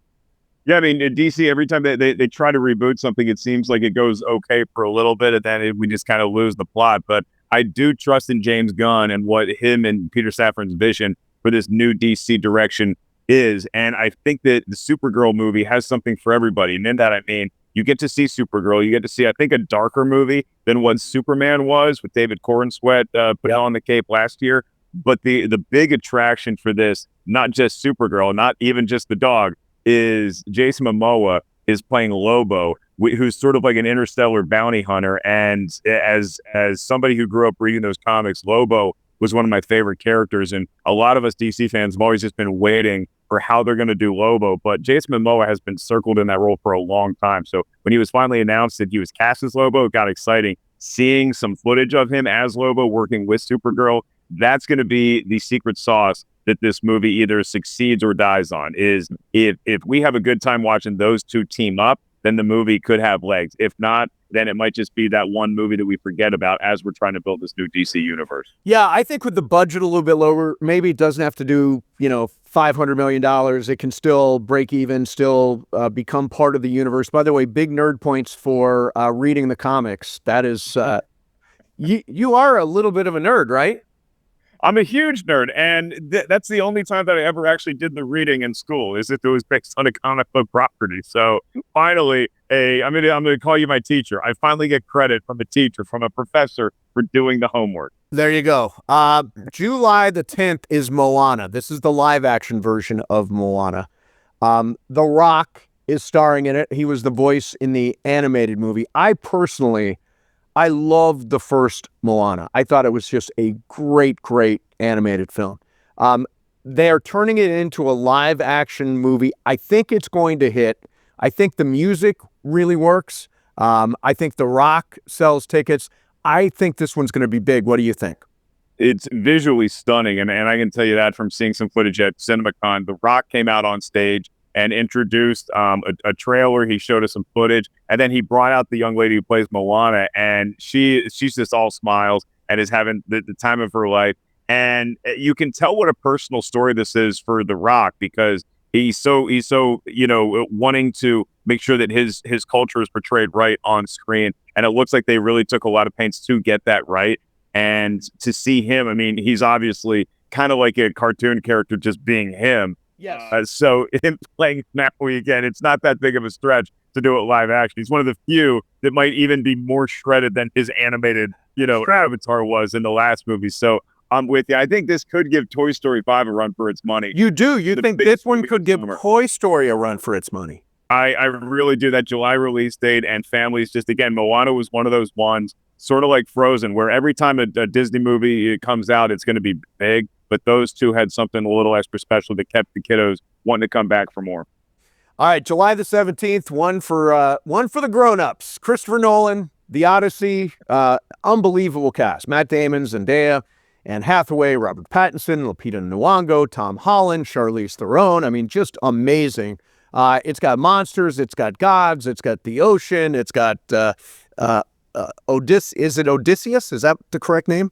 Yeah, I mean, in DC, every time they try to reboot something, it seems like it goes okay for a little bit, and then we just kind of lose the plot. But I do trust in James Gunn and what him and Peter Safran's vision for this new DC direction is. And I think that the Supergirl movie has something for everybody. And in that, I mean, you get to see Supergirl. You get to see, I think, a darker movie than what Superman was with David Corenswet put on the cape last year. But the big attraction for this, not just Supergirl, not even just the dog, is Jason Momoa is playing Lobo, who's sort of like an interstellar bounty hunter. And as somebody who grew up reading those comics, Lobo was one of my favorite characters. And a lot of us DC fans have always just been waiting for how they're going to do Lobo. But Jason Momoa has been circled in that role for a long time. So when he was finally announced that he was cast as Lobo, it got exciting. Seeing some footage of him as Lobo working with Supergirl, that's going to be the secret sauce that this movie either succeeds or dies on. Is if we have a good time watching those two team up, then the movie could have legs. If not, then it might just be that one movie that we forget about as we're trying to build this new DC universe. Yeah, I think with the budget a little bit lower, maybe it doesn't have to do, $500 million. It can still break even, still become part of the universe. By the way, big nerd points for reading the comics. That is, you are a little bit of a nerd, right? I'm a huge nerd, and that's the only time that I ever actually did the reading in school. Is if it was based on a comic book property. So finally, I'm gonna call you my teacher. I finally get credit from a teacher, from a professor, for doing the homework. There you go. July the 10th is Moana. This is the live action version of Moana. The Rock is starring in it. He was the voice in the animated movie. I loved the first Moana. I thought it was just a great, great animated film. They are turning it into a live action movie. I think it's going to hit. I think the music really works. I think The Rock sells tickets. I think this one's going to be big. What do you think? It's visually stunning, and I can tell you that from seeing some footage at CinemaCon. The Rock came out on stage and introduced a trailer. He showed us some footage, and then he brought out the young lady who plays Moana, and she's just all smiles and is having the time of her life. And you can tell what a personal story this is for The Rock, because he's so wanting to make sure that his culture is portrayed right on screen, and it looks like they really took a lot of pains to get that right. And to see him, I mean, he's obviously kind of like a cartoon character, just being him. Yes. So him playing Maui again, it's not that big of a stretch to do it live action. He's one of the few that might even be more shredded than his animated, Avatar was in the last movie. So I'm with you. I think this could give Toy Story 5 a run for its money. You do? You think this one could give Toy Story a run for its money? I really do. That July release date, and families, just again, Moana was one of those ones, sort of like Frozen, where every time a Disney movie comes out, it's going to be big. But those two had something a little extra special that kept the kiddos wanting to come back for more. All right, July the 17th, one for the grown-ups. Christopher Nolan, The Odyssey, unbelievable cast. Matt Damon, Zendaya, Anne Hathaway, Robert Pattinson, Lupita Nyong'o, Tom Holland, Charlize Theron. I mean, just amazing. It's got monsters, it's got gods, it's got the ocean, it's got Is it Odysseus? Is that the correct name?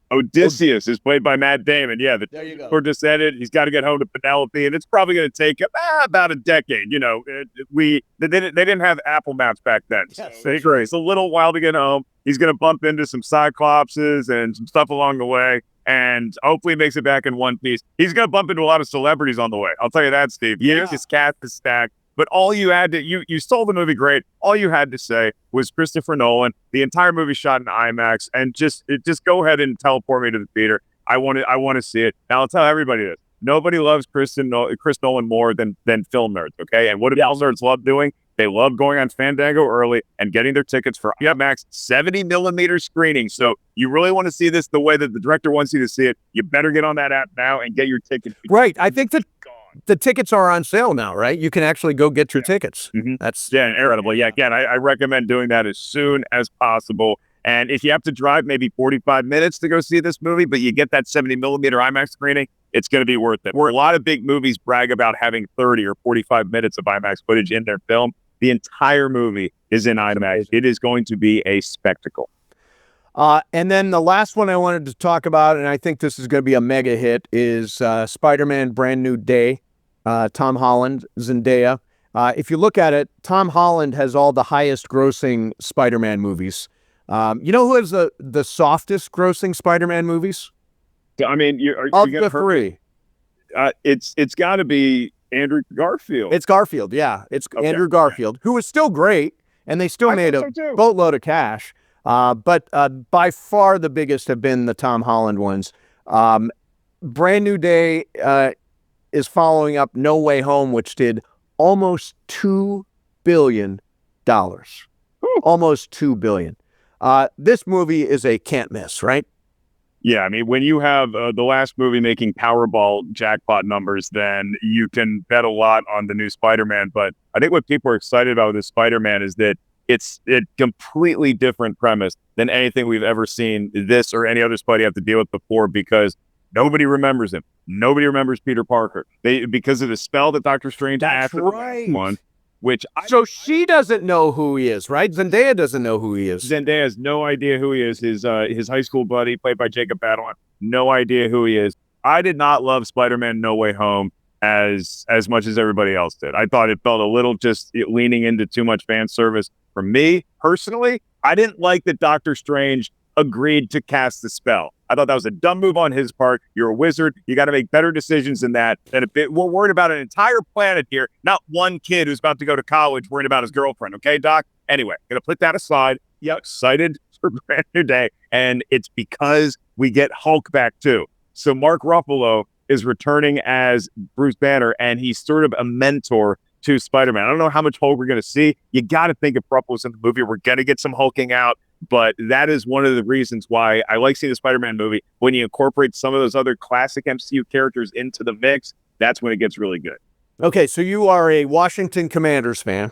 Odysseus is played by Matt Damon. Yeah, there you go. We're just at it. He's got to get home to Penelope, and it's probably going to take about a decade. They didn't have Apple Maps back then. Yes, So it's a little while to get home. He's going to bump into some Cyclopses and some stuff along the way, and hopefully makes it back in one piece. He's going to bump into a lot of celebrities on the way. I'll tell you that, Steve. Yeah. His cast is stacked. But all you had to, you stole the movie great. All you had to say was Christopher Nolan. The entire movie shot in IMAX, and just go ahead and teleport me to the theater. I want to see it. Now I'll tell everybody this: nobody loves Chris Nolan more than film nerds. Okay, and what do film nerds love doing? They love going on Fandango early and getting their tickets for IMAX 70mm screening. So you really want to see this the way that the director wants you to see it. You better get on that app now and get your ticket. Right. I think that the tickets are on sale now, right? You can actually go get your tickets. Mm-hmm. That's incredible. Yeah, again, I recommend doing that as soon as possible. And if you have to drive maybe 45 minutes to go see this movie, but you get that 70mm IMAX screening, it's going to be worth it. Where a lot of big movies brag about having 30 or 45 minutes of IMAX footage in their film, the entire movie is in IMAX. It is going to be a spectacle. And then the last one I wanted to talk about, and I think this is going to be a mega hit, is Spider-Man Brand New Day. Tom Holland, Zendaya. If you look at it, Tom Holland has all the highest grossing Spider-Man movies. You know who has the softest grossing Spider-Man movies? I mean, of the three. It's got to be Andrew Garfield. It's Garfield, yeah. It's okay. Andrew Garfield, who is still great, and they still made a boatload of cash. But by far the biggest have been the Tom Holland ones. Brand New Day is following up No Way Home, which did almost $2 billion. Almost $2 billion. This movie is a can't miss, right? Yeah, I mean, when you have the last movie making Powerball jackpot numbers, then you can bet a lot on the new Spider-Man. But I think what people are excited about with this Spider-Man is that it's a completely different premise than anything we've ever seen this or any other Spidey have to deal with before, because nobody remembers him. Nobody remembers Peter Parker. Because of the spell that Doctor Strange That's right. One, so she doesn't know who he is, right? Zendaya doesn't know who he is. Zendaya has no idea who he is. His high school buddy, played by Jacob Batalon, no idea who he is. I did not love Spider-Man No Way Home as much as everybody else did. I thought it felt a little just leaning into too much fan service. For me, personally, I didn't like that Doctor Strange agreed to cast the spell. I thought that was a dumb move on his part. You're a wizard. You got to make better decisions than that. We're worried about an entire planet here, not one kid who's about to go to college worried about his girlfriend. Okay, Doc? Anyway, going to put that aside. Yep. Excited for a brand new day. And it's because we get Hulk back too. So Mark Ruffalo is returning as Bruce Banner, and he's sort of a mentor to Spider-Man. I don't know how much Hulk we're going to see. You got to think if Ruffalo's in the movie, we're going to get some hulking out. But that is one of the reasons why I like seeing the Spider-Man movie. When you incorporate some of those other classic MCU characters into the mix, that's when it gets really good. Okay, so you are a Washington Commanders fan.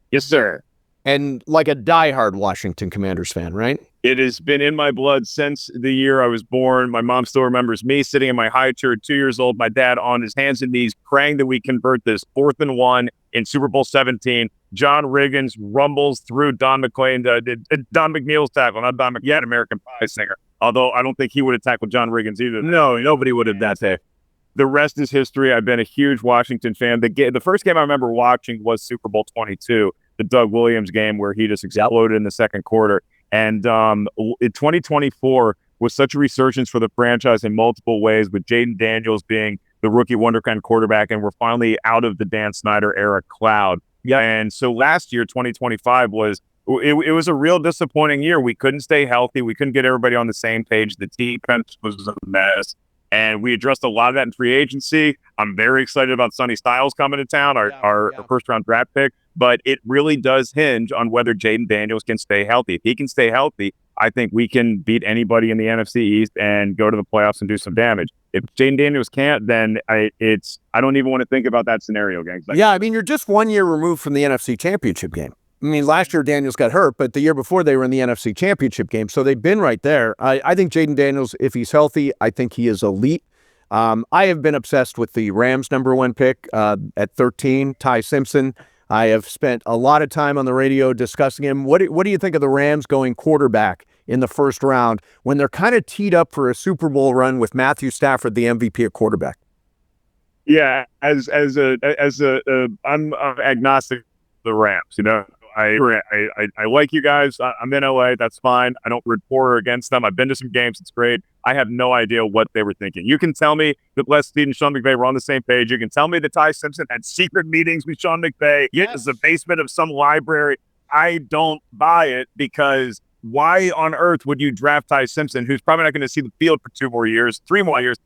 Yes, sir. And like a diehard Washington Commanders fan, right? It has been in my blood since the year I was born. My mom still remembers me sitting in my high chair at 2 years old, my dad on his hands and knees praying that we convert this 4th and 1 in Super Bowl 17. John Riggins rumbles through Don McNeil's tackle, not Don McNeil, American Pie singer. Although I don't think he would have tackled John Riggins either. No, nobody would have that day. The rest is history. I've been a huge Washington fan. The first game I remember watching was Super Bowl 22, the Doug Williams game where he just exploded in the second quarter. And in 2024 was such a resurgence for the franchise in multiple ways, with Jaden Daniels being the rookie wonderkind quarterback, and we're finally out of the Dan Snyder era cloud. Yeah. And so last year, 2025 was a real disappointing year. We couldn't stay healthy. We couldn't get everybody on the same page. The defense was a mess. And we addressed a lot of that in free agency. I'm very excited about Sonny Styles coming to town, our first-round draft pick. But it really does hinge on whether Jaden Daniels can stay healthy. If he can stay healthy, I think we can beat anybody in the NFC East and go to the playoffs and do some damage. If Jaden Daniels can't, then I don't even want to think about that scenario, gang. Yeah, I mean, you're just 1 year removed from the NFC Championship game. I mean, last year Daniels got hurt, but the year before they were in the NFC Championship game, so they've been right there. I think Jaden Daniels, if he's healthy, I think he is elite. I have been obsessed with the Rams' #1 pick at 13, Ty Simpson. I have spent a lot of time on the radio discussing him. What do you think of the Rams going quarterback in the first round when they're kind of teed up for a Super Bowl run with Matthew Stafford, the MVP at quarterback? Yeah, I'm agnostic to the Rams. You know, I like you guys. I'm in LA. That's fine. I don't root for or against them. I've been to some games. It's great. I have no idea what they were thinking. You can tell me that Les Snead and Sean McVay were on the same page. You can tell me that Ty Simpson had secret meetings with Sean McVay. Yes. It's the basement of some library. I don't buy it, because why on earth would you draft Ty Simpson, who's probably not going to see the field for 3 more years,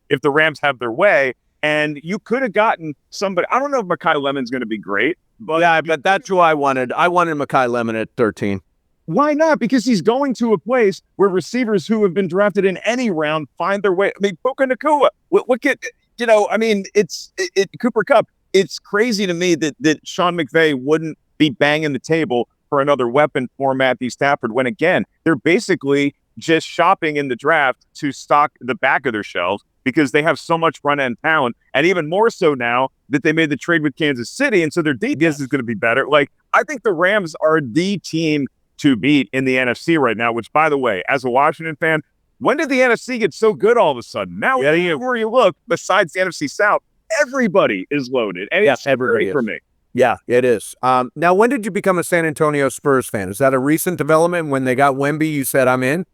if the Rams have their way? And you could have gotten somebody. I don't know if Mekhi Lemon's going to be great. But yeah, but that's who I wanted. I wanted Mekhi Lemon at 13. Why not? Because he's going to a place where receivers who have been drafted in any round find their way. I mean, Puka Nacua. What could, I mean, it's Cooper Kupp. It's crazy to me that Sean McVay wouldn't be banging the table for another weapon for Matthew Stafford, when, again, they're basically just shopping in the draft to stock the back of their shelves, because they have so much front-end talent, and even more so now that they made the trade with Kansas City, and so their defense is going to be better. Like, I think the Rams are the team to beat in the NFC right now, which, by the way, as a Washington fan, when did the NFC get so good all of a sudden? Now, where you look, besides the NFC South, everybody is loaded, and it's great for me. Yeah, it is. Now, when did you become a San Antonio Spurs fan? Is that a recent development? When they got Wemby, you said, I'm in?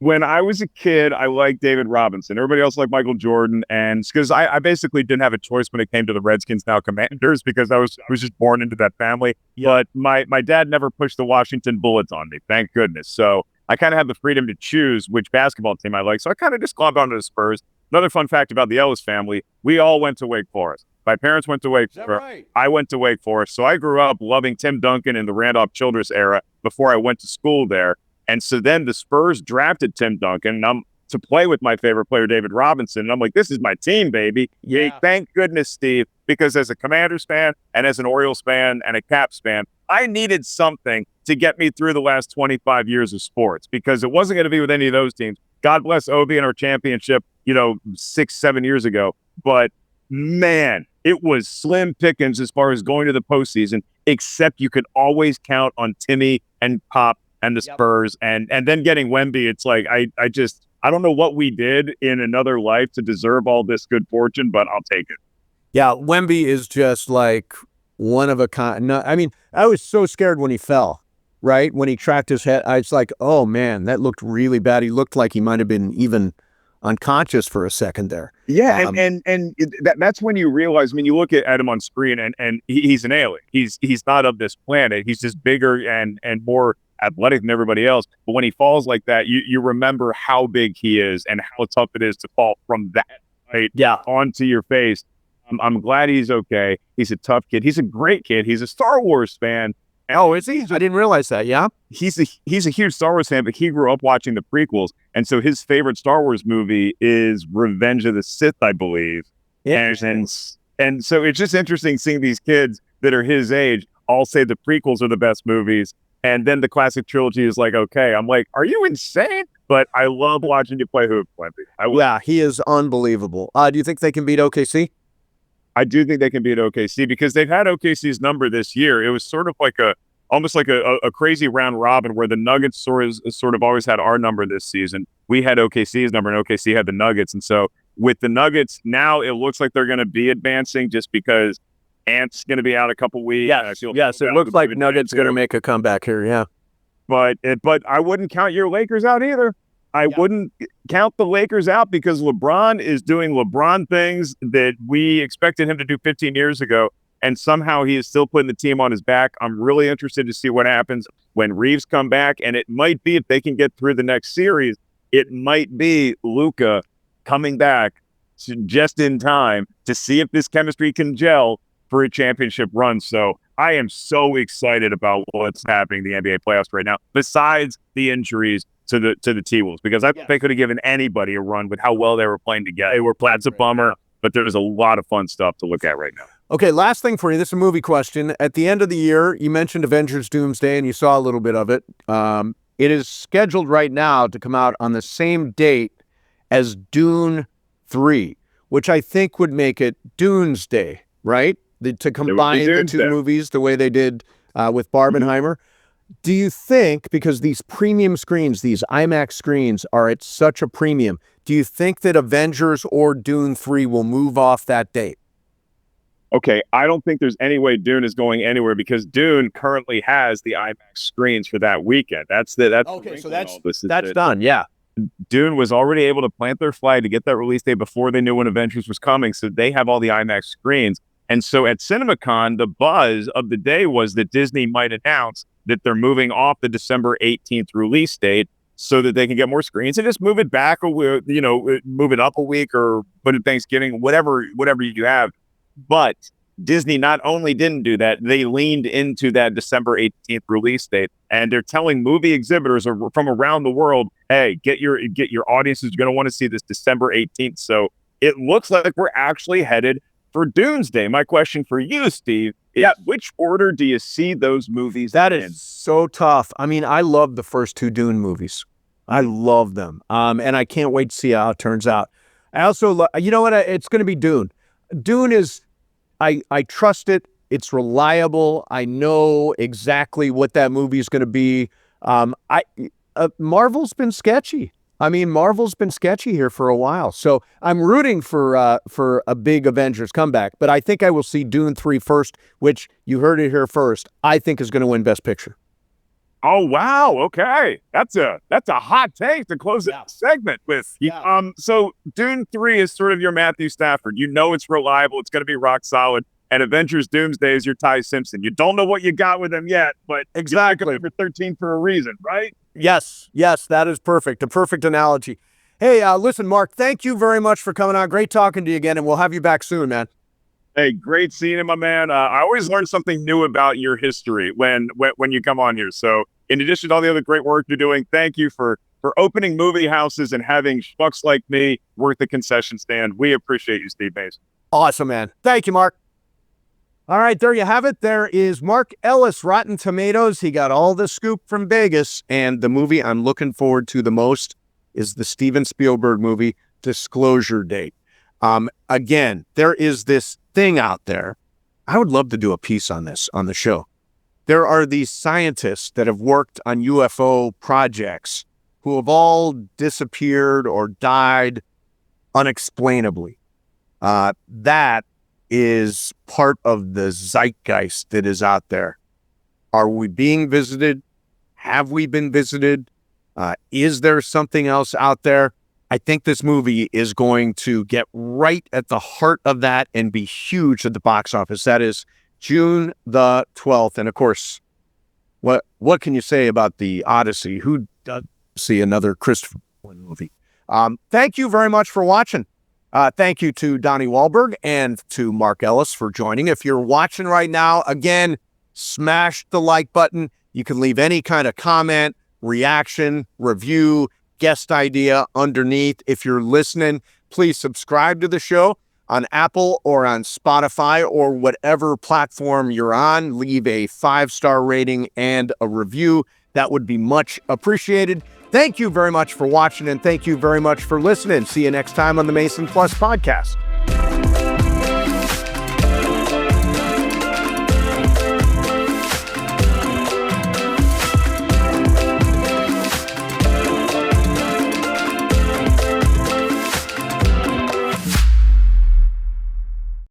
When I was a kid, I liked David Robinson. Everybody else liked Michael Jordan, and because I basically didn't have a choice when it came to the Redskins, now Commanders, because I was just born into that family. Yeah. But my dad never pushed the Washington Bullets on me, thank goodness. So I kind of had the freedom to choose which basketball team I like. So I kind of just glommed onto the Spurs. Another fun fact about the Ellis family: we all went to Wake Forest. My parents went to Wake Forest. Right? I went to Wake Forest. So I grew up loving Tim Duncan in the Randolph Childress era before I went to school there. And so then the Spurs drafted Tim Duncan to play with my favorite player, David Robinson. And I'm like, this is my team, baby. Yeah. Hey, thank goodness, Steve, because as a Commanders fan and as an Orioles fan and a Caps fan, I needed something to get me through the last 25 years of sports, because it wasn't going to be with any of those teams. God bless Ovi and our championship, 6-7 years ago. But man, it was slim pickings as far as going to the postseason, except you could always count on Timmy and Pop and the Spurs, and then getting Wemby. It's like, I don't know what we did in another life to deserve all this good fortune, but I'll take it. Yeah, Wemby is just like one of a kind. No, I mean, I was so scared when he fell, right? When he cracked his head, I was like, oh man, that looked really bad. He looked like he might have been even unconscious for a second there. Yeah, that's when you realize, I mean, you look at him on screen, and he's an alien. He's not of this planet. He's just bigger and more athletic than everybody else. But when he falls like that, you remember how big he is and how tough it is to fall from that height onto your face. I'm glad he's okay. He's a tough kid. He's a great kid. He's a Star Wars fan. Oh, is he? I didn't realize that. Yeah. He's a huge Star Wars fan, but he grew up watching the prequels. And so his favorite Star Wars movie is Revenge of the Sith, I believe. Yeah. And so it's just interesting seeing these kids that are his age all say the prequels are the best movies. And then the classic trilogy is like, okay. I'm like, are you insane? But I love watching you play hoop, Plenty. Yeah, he is unbelievable. Do you think they can beat OKC? I do think they can beat OKC because they've had OKC's number this year. It was sort of like almost like a crazy round robin where the Nuggets sort of always had our number this season. We had OKC's number and OKC had the Nuggets. And so with the Nuggets, now it looks like they're going to be advancing just because Ant's going to be out a couple weeks. Yes, it looks like Nuggets going to make a comeback here, yeah. But I wouldn't count your Lakers out either. I wouldn't count the Lakers out because LeBron is doing LeBron things that we expected him to do 15 years ago, and somehow he is still putting the team on his back. I'm really interested to see what happens when Reeves come back, and it might be, if they can get through the next series, it might be Luka coming back just in time to see if this chemistry can gel for a championship run. So I am so excited about what's happening in the NBA playoffs right now, besides the injuries to the T-Wolves, because I think they could have given anybody a run with how well they were playing together. That's a bummer, but there's a lot of fun stuff to look at right now. Okay, last thing for you. This is a movie question. At the end of the year, you mentioned Avengers Doomsday, and you saw a little bit of it. It is scheduled right now to come out on the same date as Dune 3, which I think would make it Doomsday, right? To combine the two movies the way they did with Barbenheimer. Do you think, because these premium screens, these IMAX screens are at such a premium, do you think that Avengers or Dune 3 will move off that date? Okay, I don't think there's any way Dune is going anywhere because Dune currently has the IMAX screens for that weekend. That's okay, so that's done, yeah. Dune was already able to plant their flag to get that release date before they knew when Avengers was coming, so they have all the IMAX screens. And so at CinemaCon, the buzz of the day was that Disney might announce that they're moving off the December 18th release date so that they can get more screens and just move it back, or move it up a week or put it Thanksgiving, whatever you have. But Disney not only didn't do that, they leaned into that December 18th release date, and they're telling movie exhibitors from around the world, hey, get your audiences going to want to see this December 18th. So it looks like we're actually headed for Doomsday. My question for you, Steve, is which order do you see those movies That in? Is so tough. I mean, I love the first two Dune movies. I love them. And I can't wait to see how it turns out. I also, you know what? It's going to be Dune. Dune is, I trust it. It's reliable. I know exactly what that movie is going to be. Marvel's been sketchy. I mean, Marvel's been sketchy here for a while. So I'm rooting for a big Avengers comeback, but I think I will see Dune 3 first, which you heard it here first, I think is going to win Best Picture. Oh, wow. Okay. That's a hot take to close that segment with. Yeah. So Dune 3 is sort of your Matthew Stafford. You know it's reliable. It's going to be rock solid. And Avengers Doomsday is your Ty Simpson. You don't know what you got with him yet, but exactly for 13 for a reason, right? Yes, that is perfect. A perfect analogy. Hey, listen, Mark, thank you very much for coming on. Great talking to you again, and we'll have you back soon, man. Hey, great seeing you, my man. I always learn something new about your history when you come on here. So in addition to all the other great work you're doing, thank you for opening movie houses and having schmucks like me work the concession stand. We appreciate you, Steve Mase. Awesome, man. Thank you, Mark. All right, there you have it. There is Mark Ellis, Rotten Tomatoes. He got all the scoop from Vegas, and the movie I'm looking forward to the most is the Steven Spielberg movie, Disclosure Date. Again, there is this thing out there. I would love to do a piece on this on the show. There are these scientists that have worked on UFO projects who have all disappeared or died unexplainably. That is part of the zeitgeist that is out there. Are we being visited? Have we been visited? Is there something else out there? I think this movie is going to get right at the heart of that and be huge at the box office. That is June the 12th. And of course, what can you say about the Odyssey? Who does see another Christopher Nolan movie? Thank you very much for watching. Thank you to Donnie Wahlberg and to Mark Ellis for joining. If you're watching right now, again, smash the like button. You can leave any kind of comment, reaction, review, guest idea underneath. If you're listening, please subscribe to the show on Apple or on Spotify or whatever platform you're on. Leave a 5-star rating and a review. That would be much appreciated. Thank you very much for watching, and thank you very much for listening. See you next time on the Mason Plus podcast.